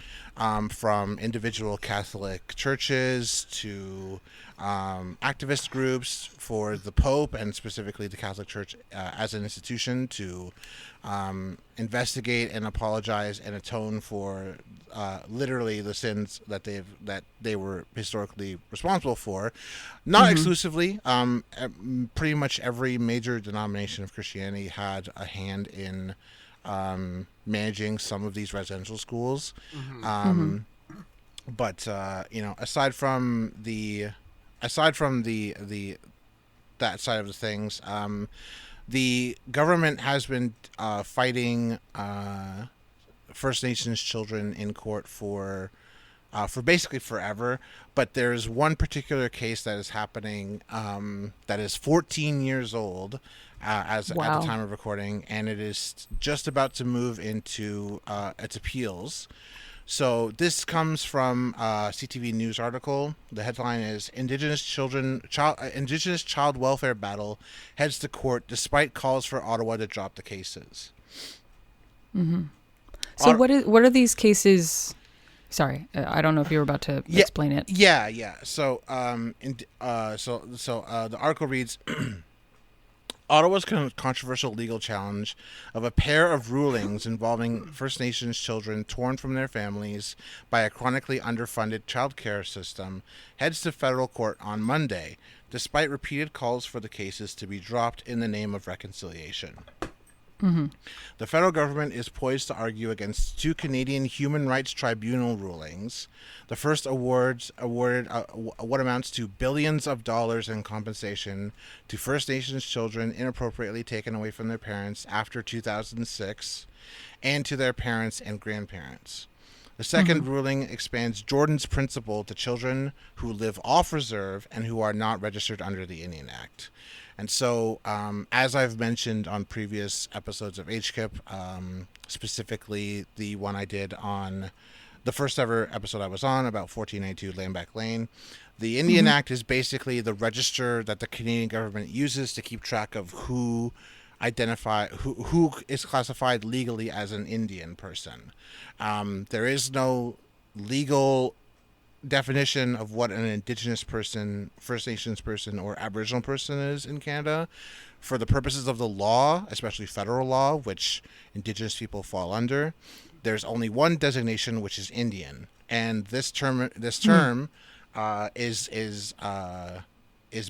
from individual Catholic churches to activist groups, for the Pope, and specifically the Catholic Church as an institution to investigate and apologize and atone for literally the sins that they were historically responsible for. Not exclusively. Pretty much every major denomination of Christianity had a hand in managing some of these residential schools. But aside from that side of the things, the government has been fighting First Nations children in court for basically forever. But there's one particular case that is happening that is 14 years old at the time of recording, and it is just about to move into its appeals. So this comes from a CTV News article. The headline is Indigenous Child Welfare Battle Heads to Court Despite Calls for Ottawa to Drop the Cases. So what are these cases? Sorry, I don't know if you were about to explain it. Yeah. So the article reads Ottawa's controversial legal challenge of a pair of rulings involving First Nations children torn from their families by a chronically underfunded child care system heads to federal court on Monday, despite repeated calls for the cases to be dropped in the name of reconciliation. The federal government is poised to argue against two Canadian Human Rights Tribunal rulings. The first awarded what amounts to billions of dollars in compensation to First Nations children inappropriately taken away from their parents after 2006, and to their parents and grandparents. The second ruling expands Jordan's principle to children who live off reserve and who are not registered under the Indian Act. And so, as I've mentioned on previous episodes of HKIP, specifically the one I did on the first ever episode I was on about 1492 Lambeck Lane, the Indian Act is basically the register that the Canadian government uses to keep track of who is classified legally as an Indian person. There is no legal definition of what an Indigenous person, First Nations person, or Aboriginal person is in Canada. For the purposes of the law, especially federal law, which Indigenous people fall under, there's only one designation, which is Indian, and this term is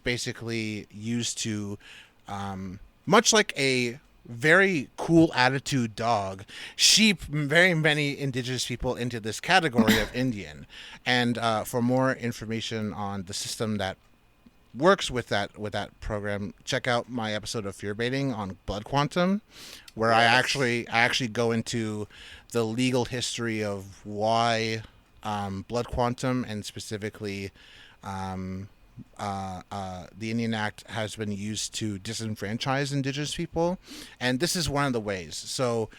basically used to, much like a very cool attitude dog, sheep very many Indigenous people into this category of Indian. And for more information on the system that works with that program, check out my episode of Fear Baiting on blood quantum, where I actually go into the legal history of why blood quantum, and specifically the Indian Act, has been used to disenfranchise Indigenous people, and this is one of the ways. So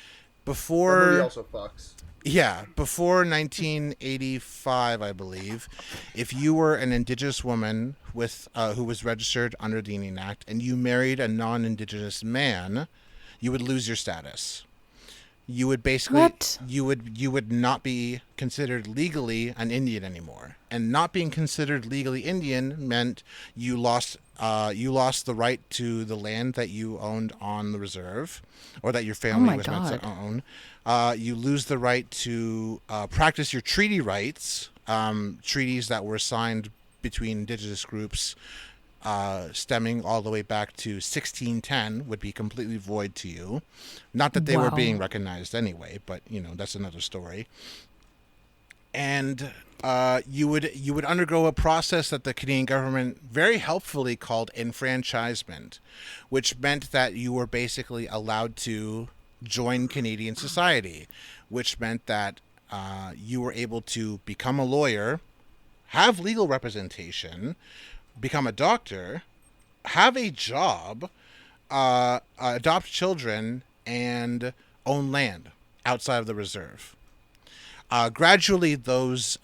before That movie also fucks. Yeah, before 1985, I believe, if you were an Indigenous woman with who was registered under the Indian Act and you married a non-Indigenous man, you would lose your status. You would basically you would not be considered legally an Indian anymore, and not being considered legally Indian meant you lost the right to the land that you owned on the reserve, or that your family was meant to own. You lose the right to practice your treaty rights, treaties that were signed between Indigenous groups stemming all the way back to 1610 would be completely void to you. Not that they were being recognized anyway, but that's another story. And you would undergo a process that the Canadian government very helpfully called enfranchisement, which meant that you were basically allowed to join Canadian society, which meant that you were able to become a lawyer, have legal representation, become a doctor, have a job, adopt children, and own land outside of the reserve. Gradually, those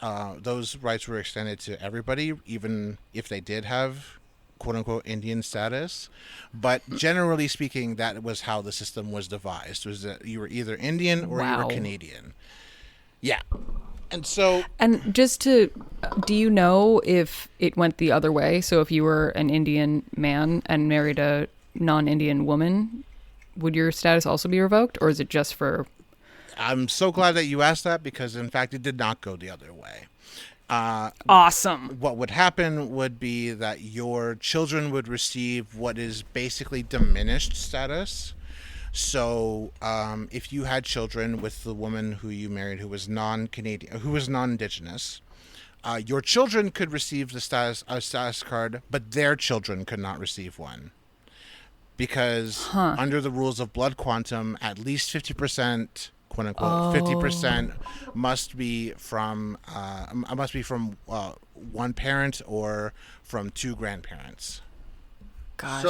rights were extended to everybody, even if they did have quote-unquote Indian status. But generally speaking, that was how the system was devised, was that you were either Indian or you were Canadian. Yeah. And so, And do you know if it went the other way? So if you were an Indian man and married a non-Indian woman, would your status also be revoked, or is it just for? I'm so glad that you asked that, because in fact it did not go the other way. Awesome. What would happen would be that your children would receive what is basically diminished status. So if you had children with the woman who you married who was non-Canadian, who was non-Indigenous, your children could receive a status card, but their children could not receive one. Because under the rules of blood quantum, at least 50%, quote unquote, 50% must be from one parent or from two grandparents. Gosh.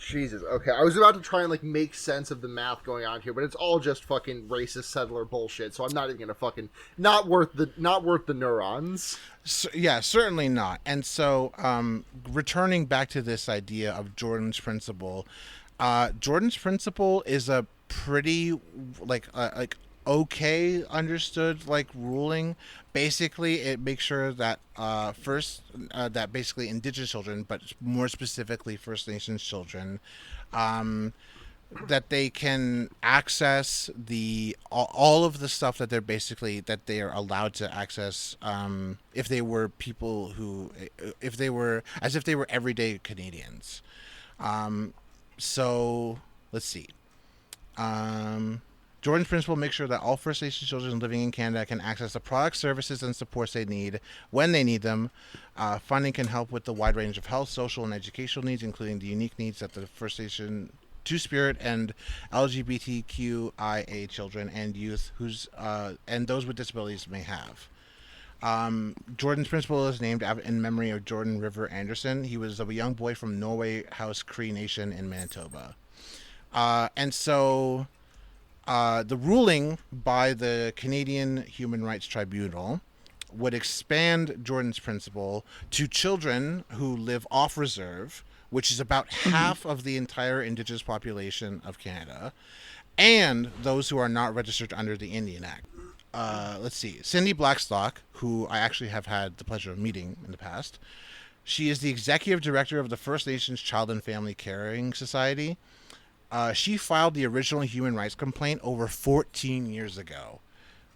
Jesus. Okay, I was about to try and like make sense of the math going on here, but it's all just fucking racist settler bullshit. So I'm not even gonna fucking not worth the neurons. So, yeah, certainly not. And so, returning back to this idea of Jordan's principle, Jordan's principle is a pretty like okay understood like ruling. Basically, it makes sure that that basically Indigenous children, but more specifically First Nations children, that they can access all of the stuff that they are allowed to access if they were people who if they were everyday Canadians. So let's see. Jordan's principle makes sure that all First Nations children living in Canada can access the products, services, and supports they need when they need them. Funding can help with the wide range of health, social, and educational needs, including the unique needs that the First Nation Two-Spirit and LGBTQIA children and youth and those with disabilities may have. Jordan's principle is named in memory of Jordan River Anderson. He was a young boy from Norway House Cree Nation in Manitoba. And so the ruling by the Canadian Human Rights Tribunal would expand Jordan's principle to children who live off reserve, which is about half of the entire Indigenous population of Canada, and those who are not registered under the Indian Act. Let's see. Cindy Blackstock, who I actually have had the pleasure of meeting in the past, she is the executive director of the First Nations Child and Family Caring Society. She filed the original human rights complaint over 14 years ago.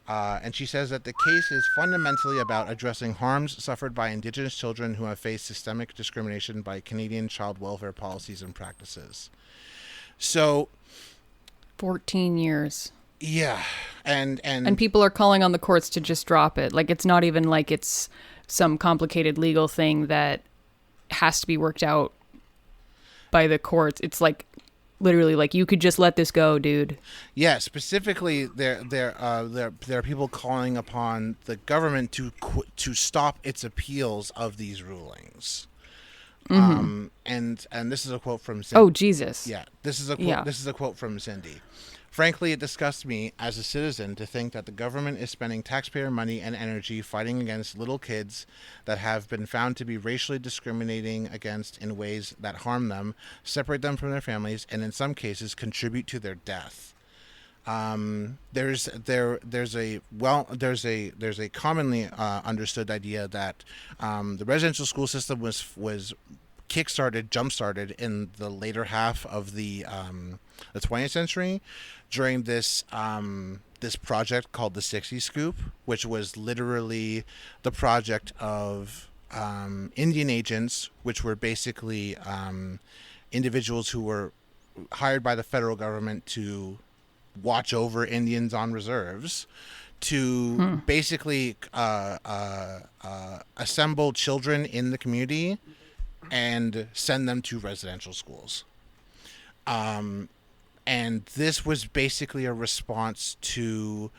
And she says that the case is fundamentally about addressing harms suffered by Indigenous children who have faced systemic discrimination by Canadian child welfare policies and practices. So 14 years. Yeah. And people are calling on the courts to just drop it. Like, it's not even like it's some complicated legal thing that has to be worked out by the courts. It's like literally like, you could just let this go, dude. Yeah, specifically there are people calling upon the government to stop its appeals of these rulings. And this is a quote from Cindy. Oh, Jesus. Yeah, this is a quote from Cindy. Frankly, it disgusts me as a citizen to think that the government is spending taxpayer money and energy fighting against little kids that have been found to be racially discriminating against in ways that harm them, separate them from their families, and in some cases contribute to their death. There's a commonly understood idea that the residential school system was jump-started in the later half of the 20th century during this project called the 60 Scoop, which was literally the project of Indian agents, which were basically individuals who were hired by the federal government to watch over Indians on reserves, to basically assemble children in the community and send them to residential schools. And this was basically a response to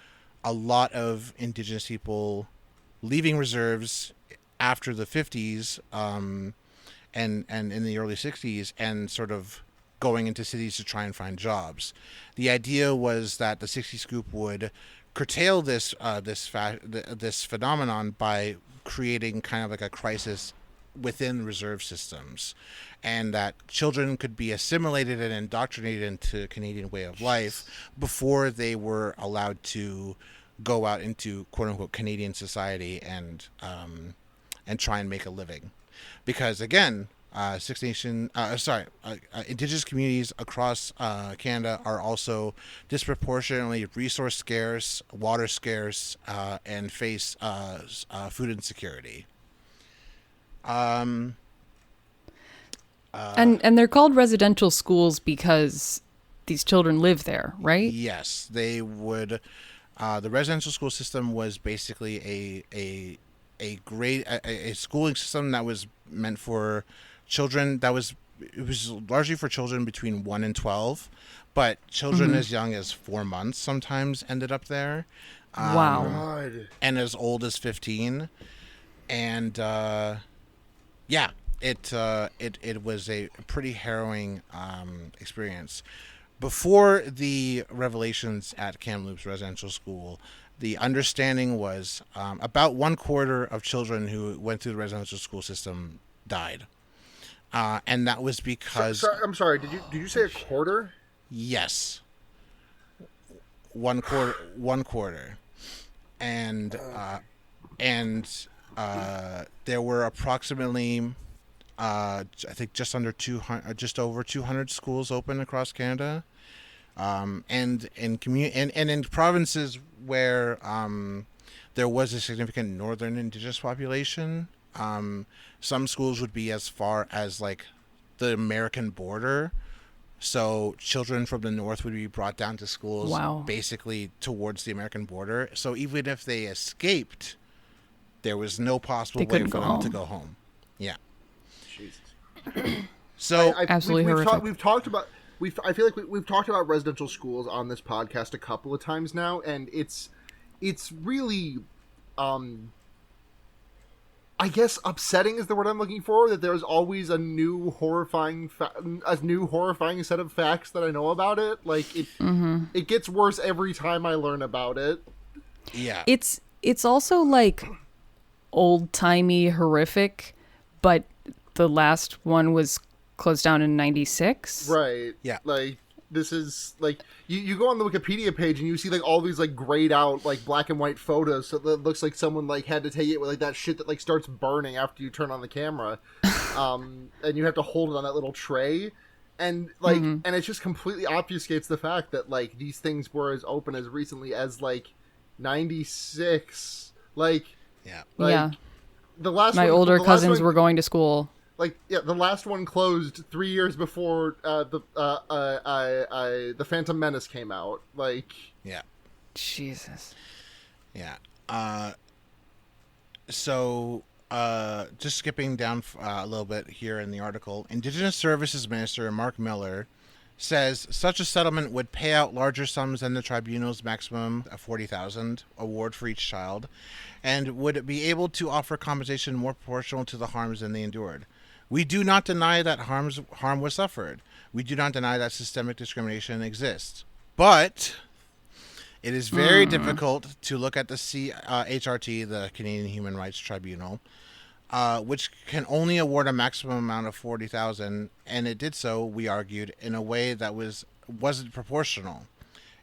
a lot of Indigenous people leaving reserves after the 50s and in the early 60s and sort of going into cities to try and find jobs. The idea was that the 60 Scoop would curtail this phenomenon by creating kind of like a crisis within reserve systems, and that children could be assimilated and indoctrinated into Canadian way of life before they were allowed to go out into quote unquote Canadian society and try and make a living. Because again, Indigenous communities across Canada are also disproportionately resource scarce, water scarce, and face food insecurity. And they're called residential schools because these children live there, right? Yes, they would. The residential school system was basically a schooling system that was meant for children. It was largely for children between 1 and 12, but children as young as 4 months sometimes ended up there. Wow. God. And as old as 15. And it was a pretty harrowing experience. Before the revelations at Kamloops Residential School, the understanding was about 1/4 of children who went through the residential school system died. And that was because... I'm sorry, did you say a quarter? Yes. One quarter. And there were approximately... I think just over 200 schools open across Canada, and in provinces where there was a significant northern Indigenous population, some schools would be as far as like the American border. So children from the north would be brought down to schools basically towards the American border. So even if they escaped, there was no possible way for them to go home. Yeah. Jesus. So absolutely horrific. I feel like we've talked about residential schools on this podcast a couple of times now, and it's really, I guess upsetting is the word I'm looking for. That there's always a new horrifying set of facts that I know about it. Like it gets worse every time I learn about it. Yeah, it's also like old timey horrific, but the last one was closed down in 96. Right. Yeah. Like, this is, like, you go on the Wikipedia page and you see, like, all these, like, grayed out, like, black and white photos, so it looks like someone, like, had to take it with, like, that shit that, like, starts burning after you turn on the camera. And you have to hold it on that little tray. And, like, and it just completely obfuscates the fact that, like, these things were as open as recently as, like, 96. Like, yeah. The last My older cousins were going to school. Like, yeah, the last one closed 3 years before the Phantom Menace came out. Like, yeah, Jesus, yeah. So, just skipping down a little bit here in the article, Indigenous Services Minister Mark Miller says such a settlement would pay out larger sums than the tribunal's maximum of $40,000 award for each child, and would be able to offer compensation more proportional to the harms than they endured. We do not deny that harm was suffered. We do not deny that systemic discrimination exists. But it is very difficult to look at the HRT, the Canadian Human Rights Tribunal, which can only award a maximum amount of $40,000, and it did so, we argued, in a way that wasn't proportional,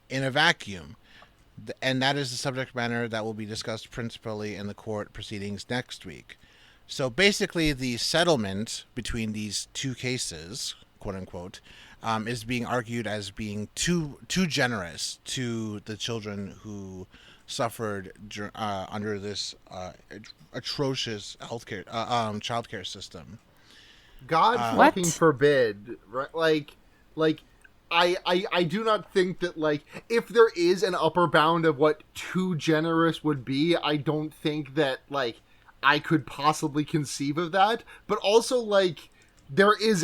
in a vacuum. And that is the subject matter that will be discussed principally in the court proceedings next week. So basically, the settlement between these two cases, quote unquote, is being argued as being too generous to the children who suffered under this atrocious healthcare childcare system. God fucking forbid, right? Like I do not think that, like, if there is an upper bound of what too generous would be, I don't think that, like, I could possibly conceive of that. But also, like, there is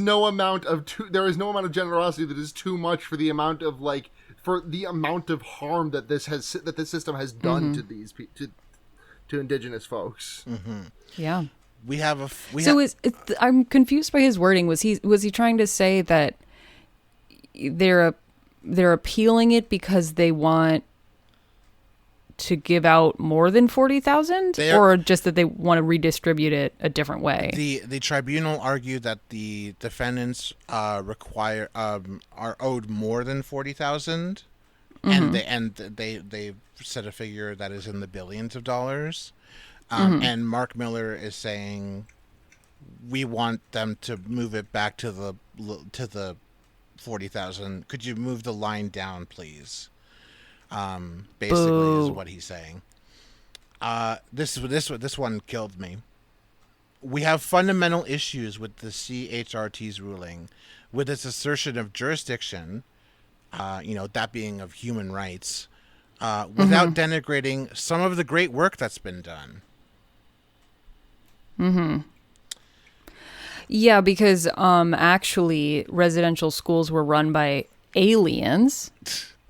no amount of generosity that is too much for the amount of, like, for the amount of harm that this system has done to these to Indigenous folks. Yeah. I'm confused by his wording. Was he trying to say that they're appealing it because they want to give out more than 40,000, They are- or just that they want to redistribute it a different way? The tribunal argued that the defendants are owed more than 40,000, and they set a figure that is in the billions of dollars. And Mark Miller is saying we want them to move it back to the 40,000. Could you move the line down, please? Basically, Boo. is what he's saying. This one killed me. We have fundamental issues with the CHRT's ruling, with its assertion of jurisdiction, that being of human rights, without denigrating some of the great work that's been done. Yeah, because actually residential schools were run by aliens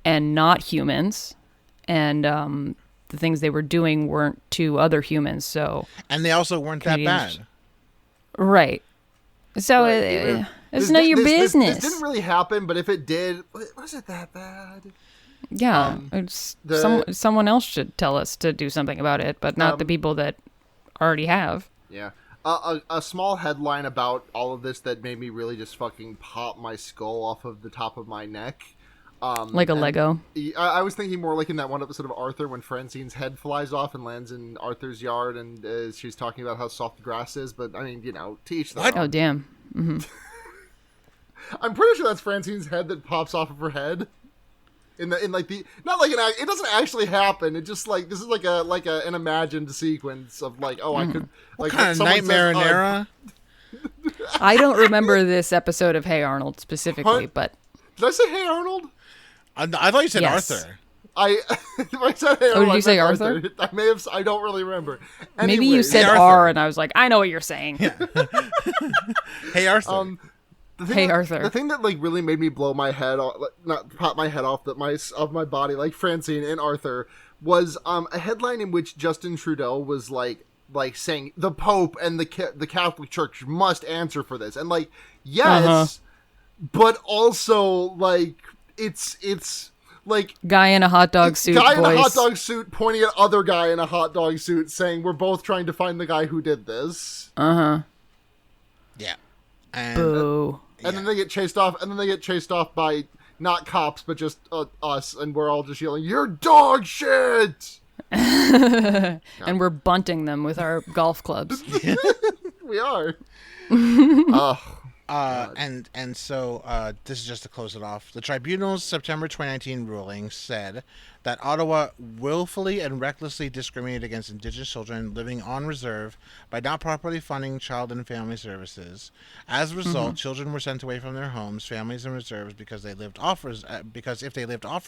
and not humans, and the things they were doing weren't to other humans. So And they also weren't that Canadians- bad. right. So Right. it's not your business. This didn't really happen, but if it did, was it that bad? Yeah, the- someone else should tell us to do something about it, but not the people that already have. Yeah. A small headline about all of this that made me really just fucking pop my skull off of the top of my neck. Like a Lego. I was thinking more like in that one episode of Arthur when Francine's head flies off and lands in Arthur's yard, and she's talking about how soft the grass is. But I mean, teach them. Oh, damn. I'm pretty sure that's Francine's head that pops off of her head. It doesn't actually happen. It just like this is like an imagined sequence of like, oh, I could like Kind of someone Nightmare says, in Era. I don't remember this episode of Hey Arnold specifically, What? but Did I say Hey Arnold? I thought you said Yes. Arthur. If I said Hey Arnold, did you I say meant Arthur? I may have. I don't really remember. maybe you Anyways, said Arthur. R, and I was like, I know what you're saying. Hey, Arthur. Hey, Arthur. The thing that like really made me blow my head off, not pop my head off my body, like Francine and Arthur, was a headline in which Justin Trudeau was like saying the Pope and the Catholic Church must answer for this, and like yes, but also like it's like Guy in a hot dog suit guy voice. in a hot dog suit pointing at other guy in a hot dog suit, saying we're both trying to find the guy who did this. Yeah. And Boo. And then they get chased off, by not cops, but just us, and we're all just yelling, "You're dog shit!" And we're bunting them with our golf clubs. We are. So this is just to close it off. The tribunal's September 2019 ruling said that Ottawa willfully and recklessly discriminated against Indigenous children living on reserve by not properly funding child and family services. As a result, children were sent away from their homes, families, and reserves because if they lived off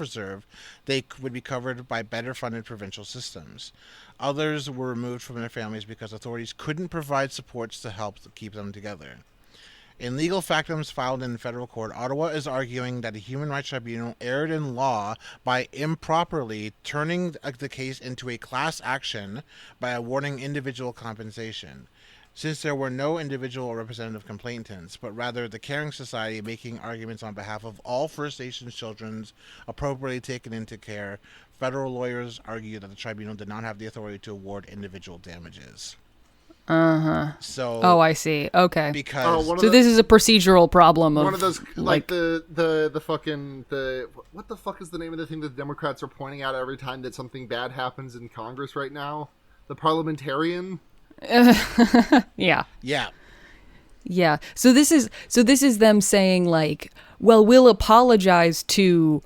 reserve, they would be covered by better funded provincial systems. Others were removed from their families because authorities couldn't provide supports to help keep them together. In legal factums filed in federal court, Ottawa is arguing that a human rights tribunal erred in law by improperly turning the case into a class action by awarding individual compensation. Since there were no individual or representative complainants, but rather the Caring Society making arguments on behalf of all First Nations children appropriately taken into care, federal lawyers argue that the tribunal did not have the authority to award individual damages. So I see. Okay. because So this is a procedural problem of one of those like the fucking what the fuck is the name of the thing that the Democrats are pointing out every time that something bad happens in Congress right now? The parliamentarian. yeah. yeah. Yeah. So this is them saying like, well, we'll apologize to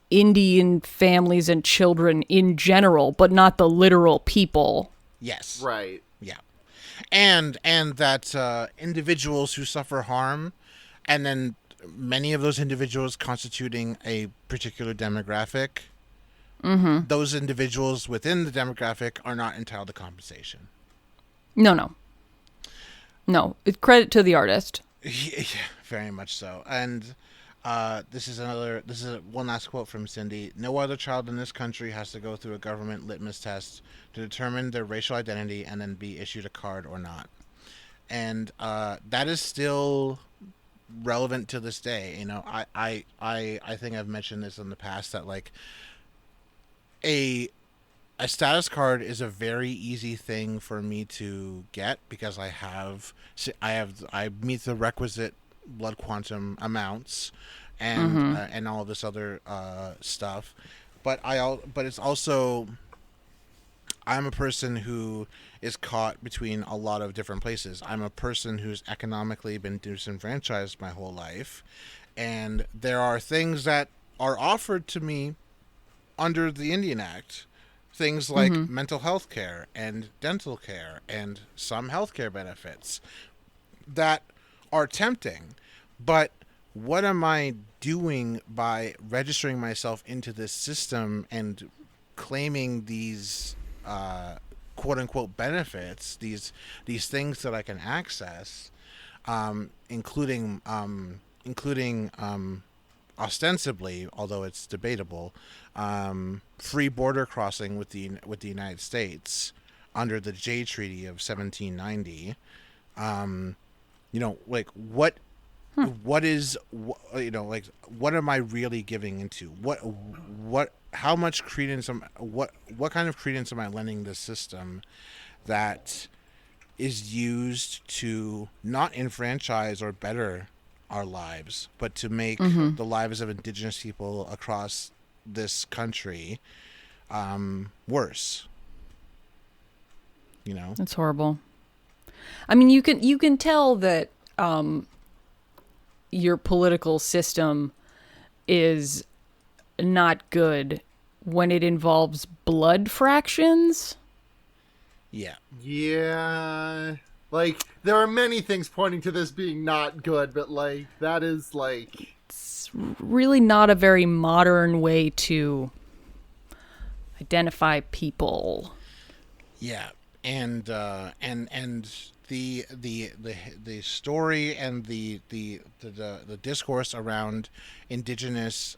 Indian families and children in general, but not the literal people. Yes. Right. Yeah. And that individuals who suffer harm, and then many of those individuals constituting a particular demographic, those individuals within the demographic are not entitled to compensation. No. It's credit to the artist. Yeah, very much so. And this is one last quote from Cindy. No other child in this country has to go through a government litmus test to determine their racial identity and then be issued a card or not. And that is still relevant to this day. You know, I think I've mentioned this in the past that like a status card is a very easy thing for me to get because I meet the requisite blood quantum amounts and all of this other stuff, but it's also, I'm a person who is caught between a lot of different places. I'm a person who's economically been disenfranchised my whole life, and there are things that are offered to me under the Indian Act. Things like mental health care and dental care and some healthcare benefits that are tempting. But what am I doing by registering myself into this system and claiming these quote unquote benefits, these things that I can access, including ostensibly, although it's debatable, free border crossing with the United States under the Jay Treaty of 1790. Like what is, like what am I really giving into? How much credence what kind of credence am I lending this system that is used to not enfranchise or better our lives, but to make the lives of Indigenous people across this country worse? It's horrible. I mean, you can tell that your political system is not good when it involves blood fractions. Yeah. Like, there are many things pointing to this being not good, but, like, that is, like... It's really not a very modern way to identify people. Yeah, and the story and the discourse around Indigenous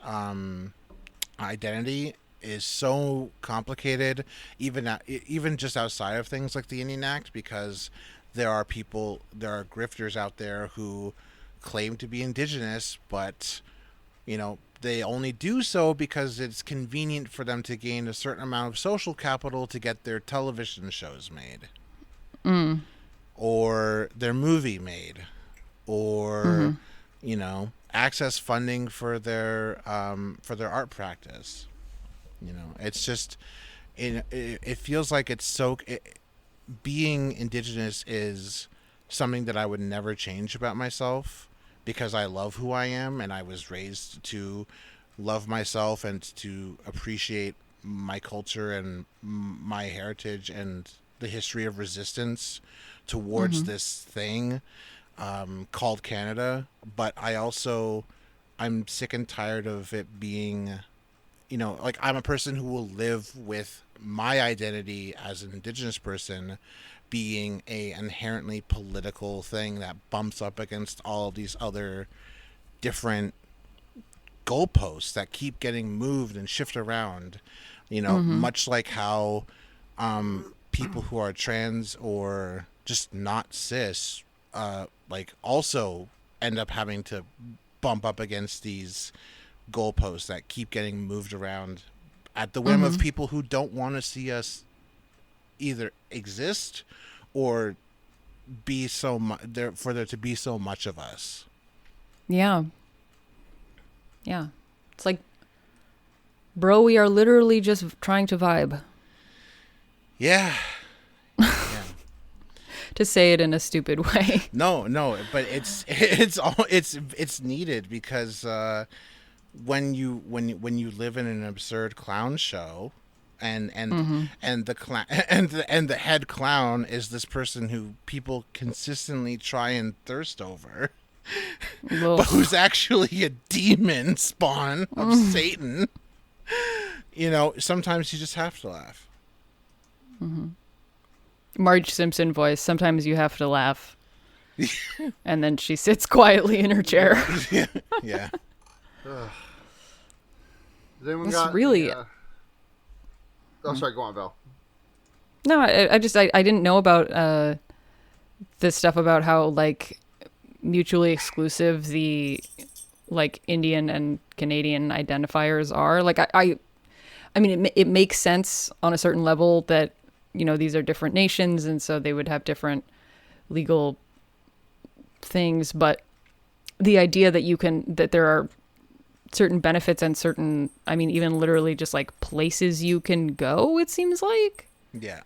identity is so complicated, even just outside of things like the Indian Act, because there are grifters out there who claim to be Indigenous, but they only do so because it's convenient for them to gain a certain amount of social capital to get their television shows made, or their movie made, or access funding for their art practice. It's just it feels like it's so. Being Indigenous is something that I would never change about myself, because I love who I am and I was raised to love myself and to appreciate my culture and my heritage and the history of resistance towards this thing called Canada. But I'm sick and tired of it being, like, I'm a person who will live with my identity as an Indigenous person being a inherently political thing that bumps up against all of these other different goalposts that keep getting moved and shift around, much like how people who are trans or just not cis like also end up having to bump up against these goalposts that keep getting moved around at the whim of people who don't want to see us either exist or be for there to be so much of us. Yeah. It's like, bro, we are literally just trying to vibe. Yeah. To say it in a stupid way. No, but it's needed, because when you live in an absurd clown show, and the head clown is this person who people consistently try and thirst over, but who's actually a demon spawn of Satan, sometimes you just have to laugh. Marge Simpson voice, sometimes you have to laugh. And then she sits quietly in her chair. Yeah. Has anyone It's got really... Oh, sorry, go on, Val. No, I didn't know about this stuff about how, like, mutually exclusive the, like, Indian and Canadian identifiers are. Like, I mean, it makes sense on a certain level that, these are different nations, and so they would have different legal things. But the idea that there are certain benefits and certain, I mean, even literally just like places you can go, it seems like. Yeah.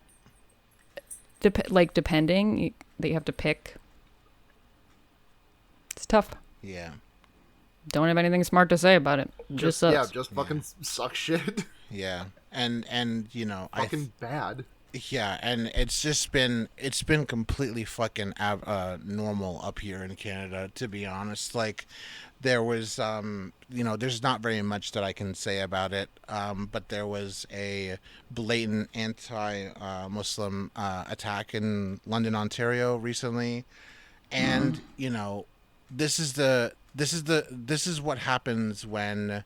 Depending, they have to pick. It's tough. Yeah. Don't have anything smart to say about it. Just sucks. Yeah, just fucking suck shit. Yeah. And fucking bad. Yeah, and it's been completely fucking normal up here in Canada, to be honest. Like, there was there's not very much that I can say about it, but there was a blatant anti-Muslim attack in London, Ontario recently, and this is what happens when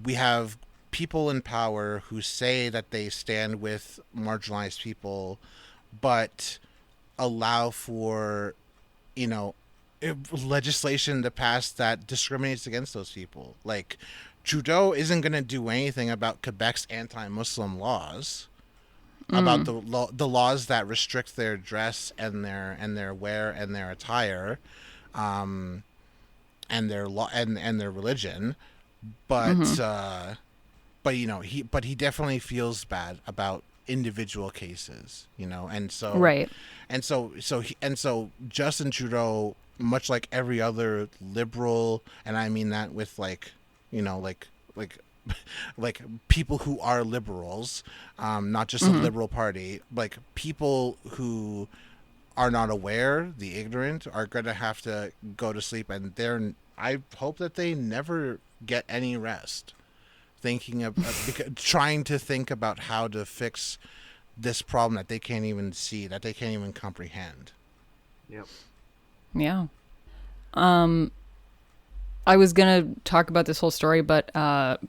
we have people in power who say that they stand with marginalized people, but allow for, legislation to pass that discriminates against those people. Like, Trudeau isn't going to do anything about Quebec's anti-Muslim laws, about the laws that restrict their dress and their wear and their attire, and their and their religion, but. But he definitely feels bad about individual cases, and so right, and so Justin Trudeau, much like every other liberal, and I mean that with like people who are liberals, not just the Liberal Party, like people who are not aware, the ignorant, are going to have to go to sleep, and I hope that they never get any rest. Trying to think about how to fix this problem that they can't even see, that they can't even comprehend. Yep. Yeah. I was gonna talk about this whole story, but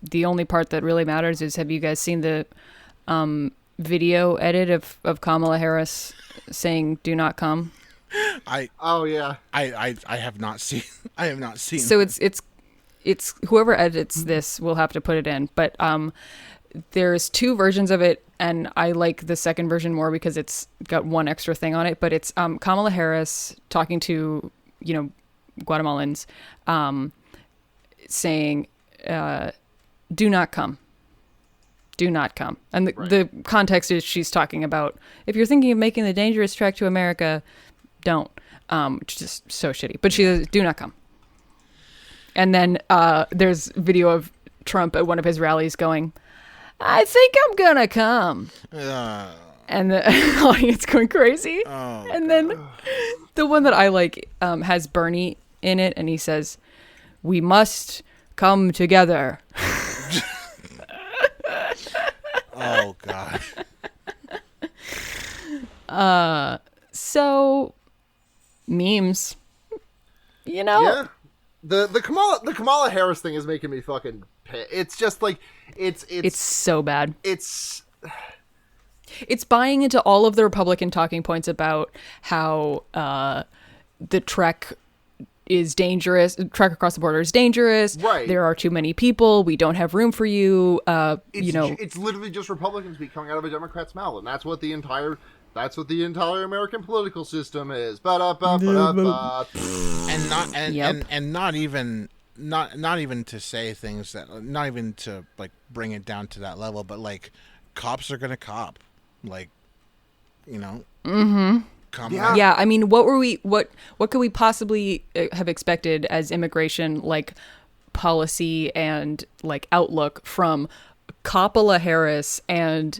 the only part that really matters is, have you guys seen the video edit of Kamala Harris saying "Do not come"? I have not seen. I have not seen. So it's whoever edits this will have to put it in, but there's two versions of it, and I like the second version more because it's got one extra thing on it. But it's Kamala Harris talking to Guatemalans, saying do not come, and the context is she's talking about, if you're thinking of making the dangerous trek to America, don't, which is just so shitty. But she says do not come. And then there's video of Trump at one of his rallies going, "I think I'm gonna come," and the audience going crazy. And then the one that I like has Bernie in it, and he says, "We must come together." Oh God. So memes, Yeah. The Kamala Harris thing is making me fucking pissed. It's just like it's so bad. It's buying into all of the Republican talking points about how the trek is dangerous. Trek across the border is dangerous. Right. There are too many people. We don't have room for you. It's literally just Republicans coming out of a Democrat's mouth, and that's what the entire American political system is. And not even to say things that, not even to like bring it down to that level, but like, cops are gonna cop, like, Yeah, I mean, what could we possibly have expected as immigration like policy and like outlook from Kamala Harris and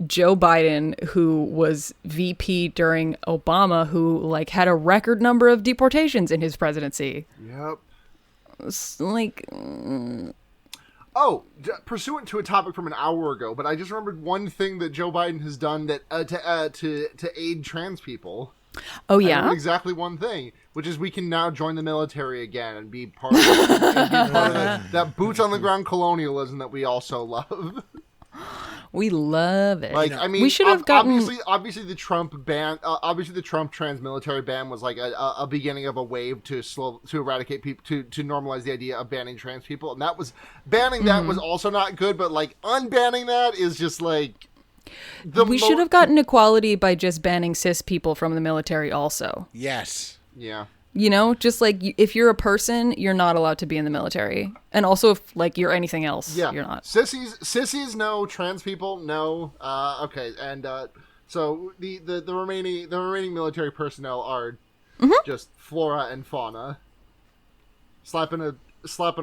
Joe Biden, who was VP during Obama, who like had a record number of deportations in his presidency? Yep. It's like, pursuant to a topic from an hour ago, but I just remembered one thing that Joe Biden has done that to aid trans people. Oh yeah, exactly one thing, which is we can now join the military again and be part of that boots on the ground colonialism that we all so love. We love it. Like, I mean, we should have gotten. Obviously, the Trump ban, obviously the Trump trans-military ban was like a beginning of a wave to eradicate people, to normalize the idea of banning trans people, and that was banning that was also not good. But like unbanning that is just like we should have gotten equality by just banning cis people from the military. Also, Yes. yeah. you know, just like if you're a person, you're not allowed to be in the military, and also if like you're anything else, Yeah, you're not. Sissies, no. Trans people, no. Okay, and so the remaining military personnel are just Flora and Fauna. Slapping a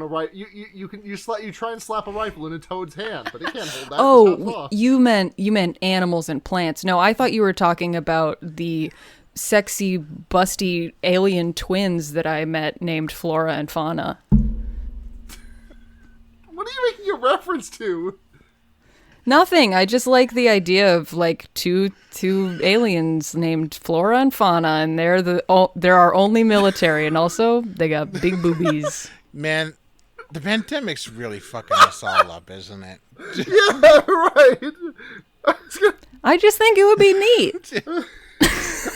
rifle. You try and slap a rifle in a toad's hand, but it can't hold that. Oh, you meant animals and plants. No, I thought you were talking about the sexy, busty alien twins that I met named Flora and Fauna. What are you making a reference to? Nothing. I just like the idea of like two aliens named Flora and Fauna, and they're our only military, and also they got big boobies. Man, the pandemic's really fucking us all up, isn't it? Yeah, right. I just think it would be neat.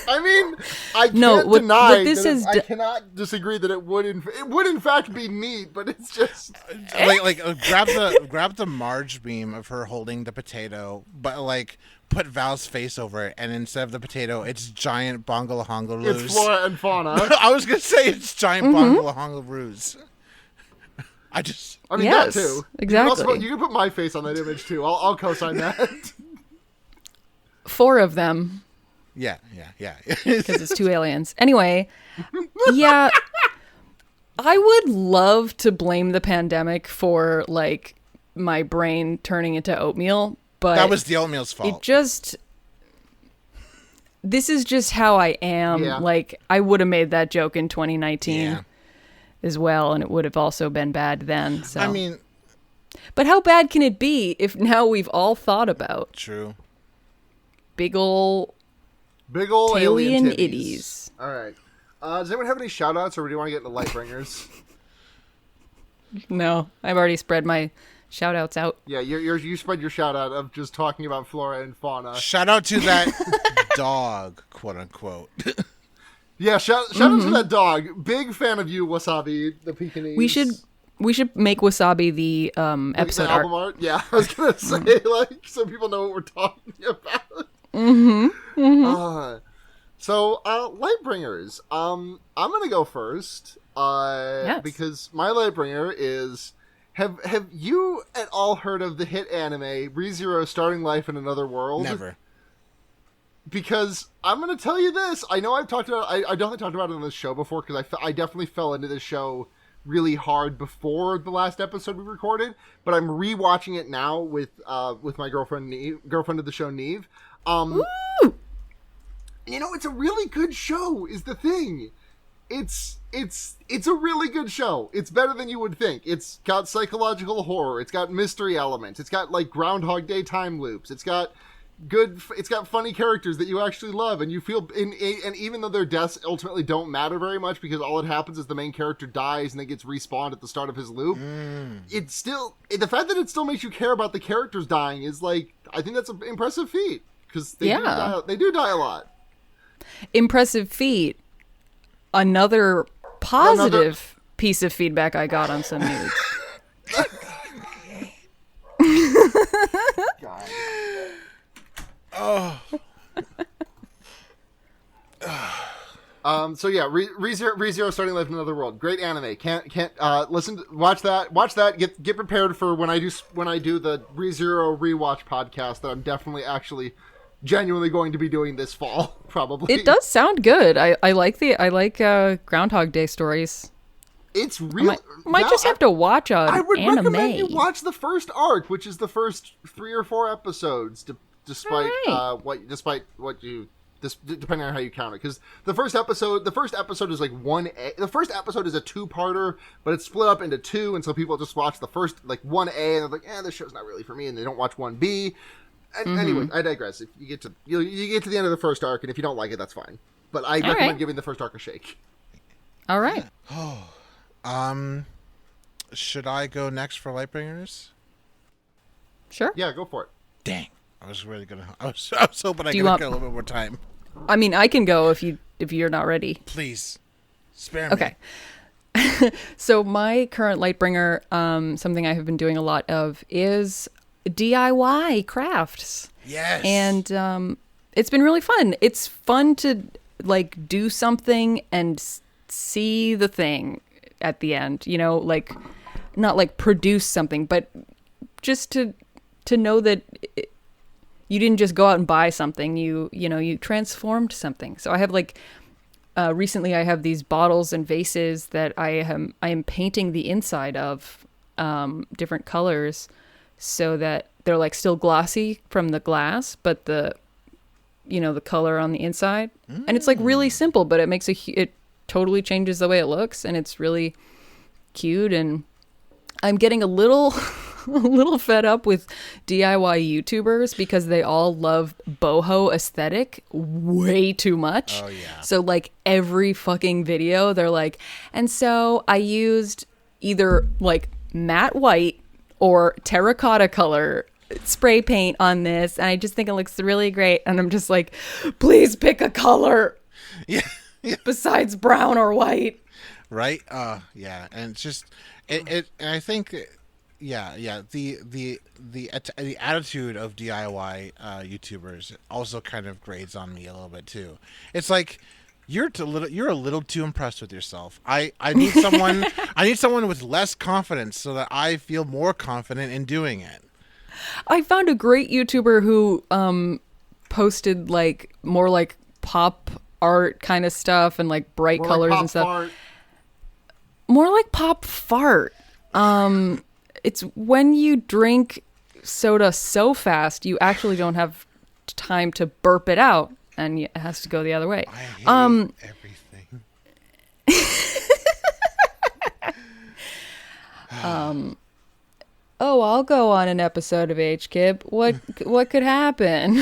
I mean, I can't what deny this that is I cannot disagree that it would in fact be neat, but it's just grab the Marge beam of her holding the potato, but like put Val's face over it, and instead of the potato, it's giant bongalahongaroos. it's Flora and Fauna. I was gonna say it's giant bongalahongaroos. I mean, Yes, that too. exactly. You can put my face on that image too. I'll co-sign that. 4 of them. Yeah. Because it's 2 aliens. Anyway, yeah, I would love to blame the pandemic for like my brain turning into oatmeal, but That was the oatmeal's fault. This is just how I am. Yeah. Like, I would have made that joke in 2019 Yeah. as well, and it would have also been bad then. So. I mean, but how bad can it be if now we've all thought about true. big ol' alien titties. itties? All right. Does anyone have any shout-outs, or do you want to get into Lightbringers? No, I've already spread my shout-outs out. Yeah, you spread your shout-out of just talking about Flora and Fauna. Shout out to that dog, quote unquote. Yeah, shout out to that dog. Big fan of you, Wasabi, the Pekingese. We should make Wasabi the The episode album art. art. Yeah, I was gonna say like so people know what we're talking about. So Lightbringers. I'm gonna go first. Yes. Because my Lightbringer is. Have you at all heard of the hit anime ReZero Starting Life in Another World? Never. Because I'm going to tell you this. I know I've talked about I definitely talked about it on this show before, because I definitely fell into this show really hard before the last episode we recorded, but I'm rewatching it now with my girlfriend of the show, Neve. You know, it's a really good show is the thing. It's a really good show. It's better than you would think. It's got psychological horror. It's got mystery elements. It's got like Groundhog Day time loops. It's got funny characters that you actually love, and you feel and even though their deaths ultimately don't matter very much, because all that happens is the main character dies and then gets respawned at the start of his loop. It's still, the fact that it still makes you care about the characters dying is like, I think that's an impressive feat, because they do die a lot. Impressive feat. Another positive piece of feedback I got on some nudes. God. So yeah, ReZero Starting Life in Another World. Great anime. Watch that. Get prepared for when I do the ReZero rewatch podcast that I'm definitely actually genuinely going to be doing this fall, probably. It does sound good. I like Groundhog Day stories. It's real. Might just have to watch an I would anime. recommend you watch the first arc, which is the first 3 or 4 episodes, depending on how you count it. Because the first episode is like 1A. The first episode is a 2-parter, but it's split up into 2, and so people just watch the first like 1A, and they're like, this show's not really for me, and they don't watch 1B. And anyway, I digress. If you get to the end of the first arc, and if you don't like it, that's fine. But I recommend giving the first arc a shake. All right. Should I go next for Lightbringers? Sure. Yeah, go for it. Dang. I was hoping I could get a little bit more time. I mean, I can go if you're not ready. Please. Spare me. Okay. So my current Lightbringer, something I have been doing a lot of is DIY crafts. Yes. And it's been really fun. It's fun to like do something and see the thing at the end, you know, like not like produce something, but just to know that you didn't just go out and buy something, you transformed something. So I have like recently I have these bottles and vases that I am painting the inside of different colors so that they're like still glossy from the glass, but the color on the inside. And it's like really simple, but it makes it totally changes the way it looks, and it's really cute. And I'm getting a little fed up with DIY YouTubers because they all love boho aesthetic way too much. Oh yeah. So like every fucking video they're like, and so I used either like matte white or terracotta color spray paint on this, and I just think it looks really great. And I'm just like, please pick a color. Yeah. Besides brown or white. Right? Yeah. And it's just and I think the attitude of DIY YouTubers also kind of grades on me a little bit too. It's like you're a little too impressed with yourself. I need someone with less confidence so that I feel more confident in doing it. I found a great YouTuber who posted like more like pop art kind of stuff and like bright More colors like and stuff. Fart. More like pop fart. It's when you drink soda so fast you actually don't have time to burp it out, and it has to go the other way. I hate everything. Oh, I'll go on an episode of HKIP. What could happen?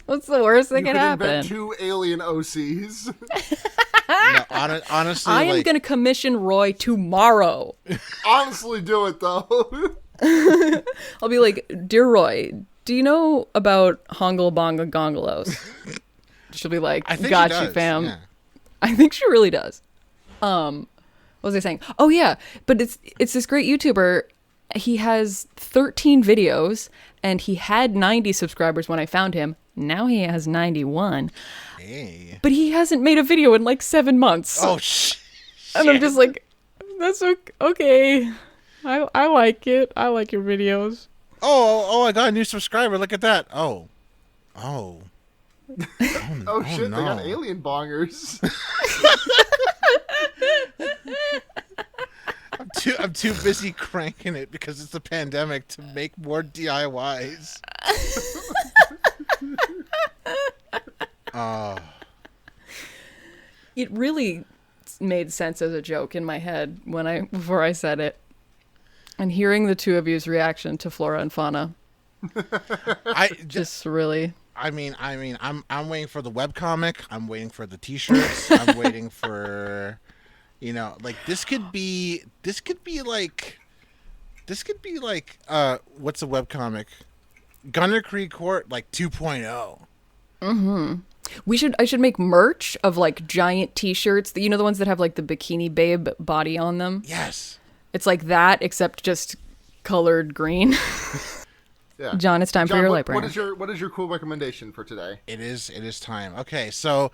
What's the worst that could happen? Invent 2 alien OCs. No, honestly, I am going to commission Roy tomorrow. Honestly, do it though. I'll be like, dear Roy, do you know about Hongle Bonga Gongolos? She'll be like, I think got she you, does, fam. yeah. I think she really does. What was I saying? Oh yeah, but it's this great YouTuber. He has 13 videos, and he had 90 subscribers when I found him. Now he has 91. Hey. But he hasn't made a video in like 7 months. Oh shit. And I'm just like, that's okay. I like it. I like your videos. Oh, I got a new subscriber. Look at that. Oh. Oh shit, no. they got alien bongers. I'm too busy cranking it because it's a pandemic to make more DIYs. Oh. It really made sense as a joke in my head before I said it. And hearing the two of you's reaction to Flora and Fauna. I Just really. I'm waiting for the webcomic. I'm waiting for the t-shirts. I'm waiting for, like this could be like what's a webcomic? Gunner Creek Court like 2.0. Mm-hmm. I should make merch of like giant t-shirts. The ones that have like the Bikini Babe body on them. Yes. It's like that, except just colored green. Yeah. John, it's time for your Lightbringer. What is your cool recommendation for today? It is time. Okay, so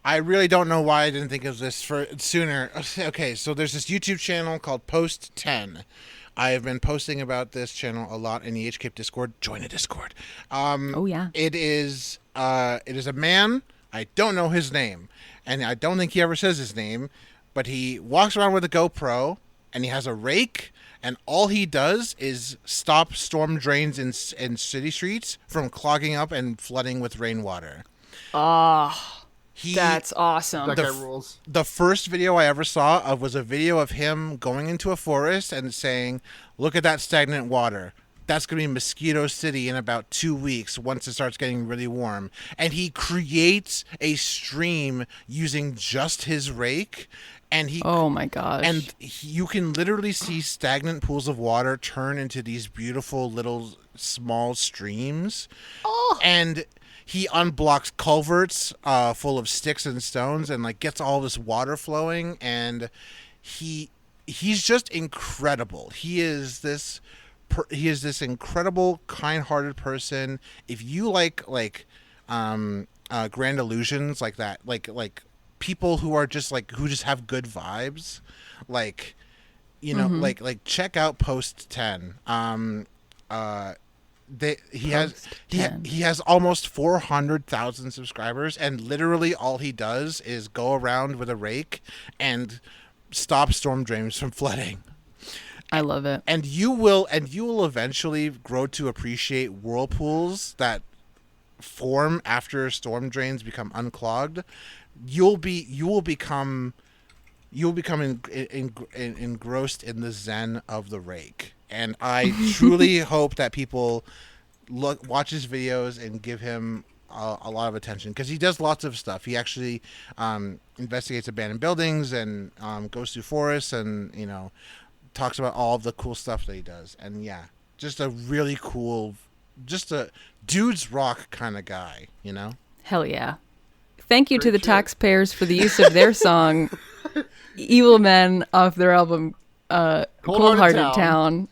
I really don't know why I didn't think of this sooner. Okay, so there's this YouTube channel called Post 10. I have been posting about this channel a lot in the HKIP Discord. Join the Discord. Oh yeah. It is a man. I don't know his name, and I don't think he ever says his name, but he walks around with a GoPro and he has a rake, and all he does is stop storm drains in city streets from clogging up and flooding with rainwater. That's awesome. That guy rules. The first video I ever saw of was a video of him going into a forest and saying, "Look at that stagnant water. That's going to be Mosquito City in about 2 weeks once it starts getting really warm." And he creates a stream using just his rake. and he Oh my gosh. and you can literally see stagnant pools of water turn into these beautiful little small streams. Oh. And he unblocks culverts full of sticks and stones and like gets all this water flowing, and he's just incredible. He is this incredible kind-hearted person. If you like grand illusions like that, like people who are just like who just have good vibes, like like check out Post 10. He has almost 400,000 subscribers, and literally all he does is go around with a rake and stop storm drains from flooding. I love it. And you will eventually grow to appreciate whirlpools that form after storm drains become unclogged. You'll become engrossed in the zen of the rake. And I truly hope that people watch his videos and give him a lot of attention, because he does lots of stuff. He actually investigates abandoned buildings and goes through forests and talks about all of the cool stuff that he does. And yeah, just a really cool, just a dudes rock kind of guy, Hell yeah. Thank you to the shit. taxpayers for the use of their song Evil Men off their album Cold-Hearted Town.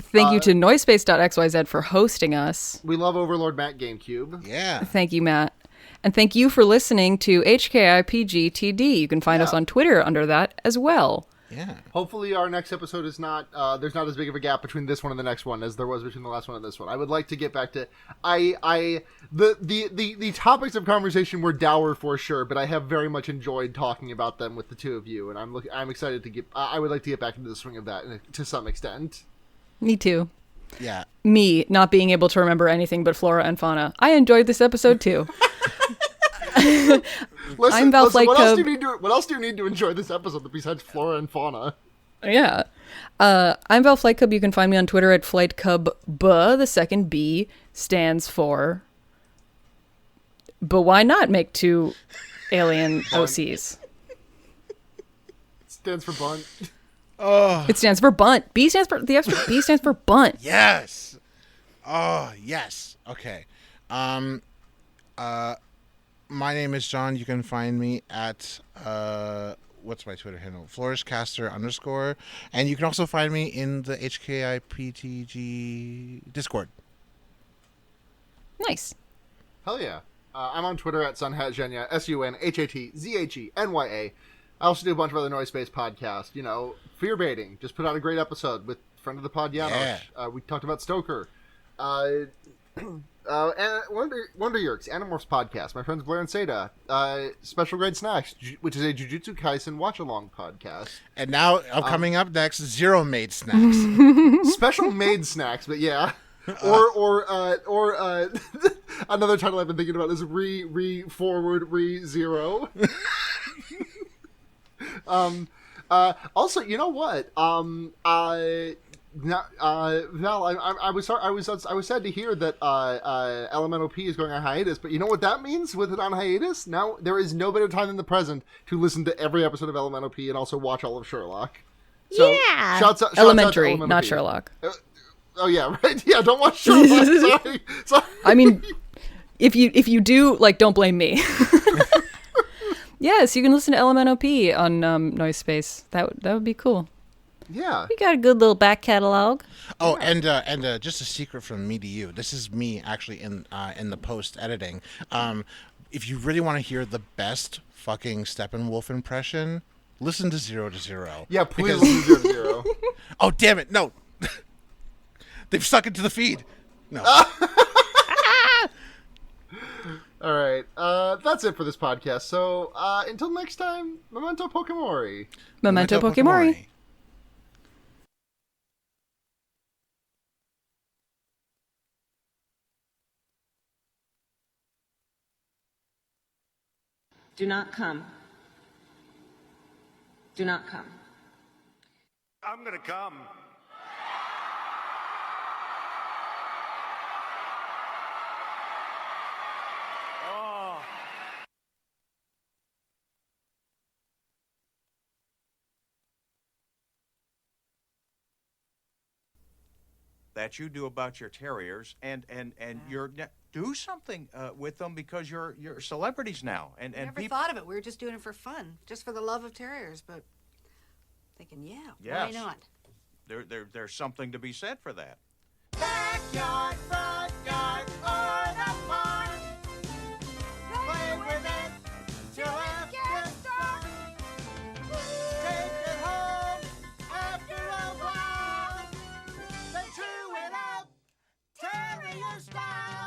Thank you to Noisepace.xyz for hosting us. We love Overlord Matt GameCube. Yeah. Thank you, Matt. And thank you for listening to HKIPGTD. You can find us on Twitter under that as well. Yeah. Hopefully our next episode is not there's not as big of a gap between this one and the next one as there was between the last one and this one. I would like to get back to the topics of conversation were dour for sure, but I have very much enjoyed talking about them with the two of you, and I'm excited to I would like to get back into the swing of that to some extent. Me too. Yeah. Me not being able to remember anything but Flora and Fauna. I enjoyed this episode too. Listen, Val Flight what Cub. What else do you need to enjoy this episode besides Flora and Fauna? Yeah. I'm Val Flight Cub. You can find me on Twitter at FlightCubB. The second B stands for... But why not make two alien OCs? It stands for bunt. Oh. It stands for bunt. B stands for... The extra B stands for bunt. Yes. Oh, yes. Okay. My name is John. You can find me at what's my Twitter handle? Flourishcaster _ and you can also find me in the HKIPTG Discord. Nice. Hell yeah. I'm on Twitter at sunhatzhenya, SUNHATZHENYA. I also do a bunch of other noise-based podcasts. Fear Baiting. Just put out a great episode with friend of the pod, Janos. Yeah. We talked about Stoker. And Wonder Yerks, Animorphs podcast. My friends Blair and Seda. Special Grade Snacks, which is a Jujutsu Kaisen watch-along podcast. And now, coming up next, Zero Made Snacks. Special made snacks, but yeah. Or another title I've been thinking about is forward zero. Also, you know what? Val, I was sad to hear that Elemental P is going on hiatus, but you know what that means with it on hiatus? Now there is no better time than the present to listen to every episode of Elemental P and also watch all of Sherlock. So, yeah. Shouts out Elementary, to not P. Sherlock. Oh yeah, right. Yeah, don't watch Sherlock. Sorry. I mean, if you do, don't blame me. Yes, you can listen to LMNOP on Noise Space. That would be cool. Yeah. We got a good little back catalog. Oh, and just a secret from me to you. This is me actually in the post editing. If you really want to hear the best fucking Steppenwolf impression, listen to 0 to 0. Yeah, please listen to 0 to 0. Oh damn it! No, they've stuck it to the feed. No. All right, that's it for this podcast. So until next time, Memento Pokemori. Memento Pokemori. Do not come. Do not come. I'm gonna come. that you do about your terriers, and you're do something with them because you're celebrities now, and Never people. thought of it. We were just doing it for fun, just for the love of terriers. But thinking, Yes. why not? There's something to be said for that. Backyard, front yard, or the farm. Play with it till it gets dark. Take it home after a while. Then chew it out, terrier style.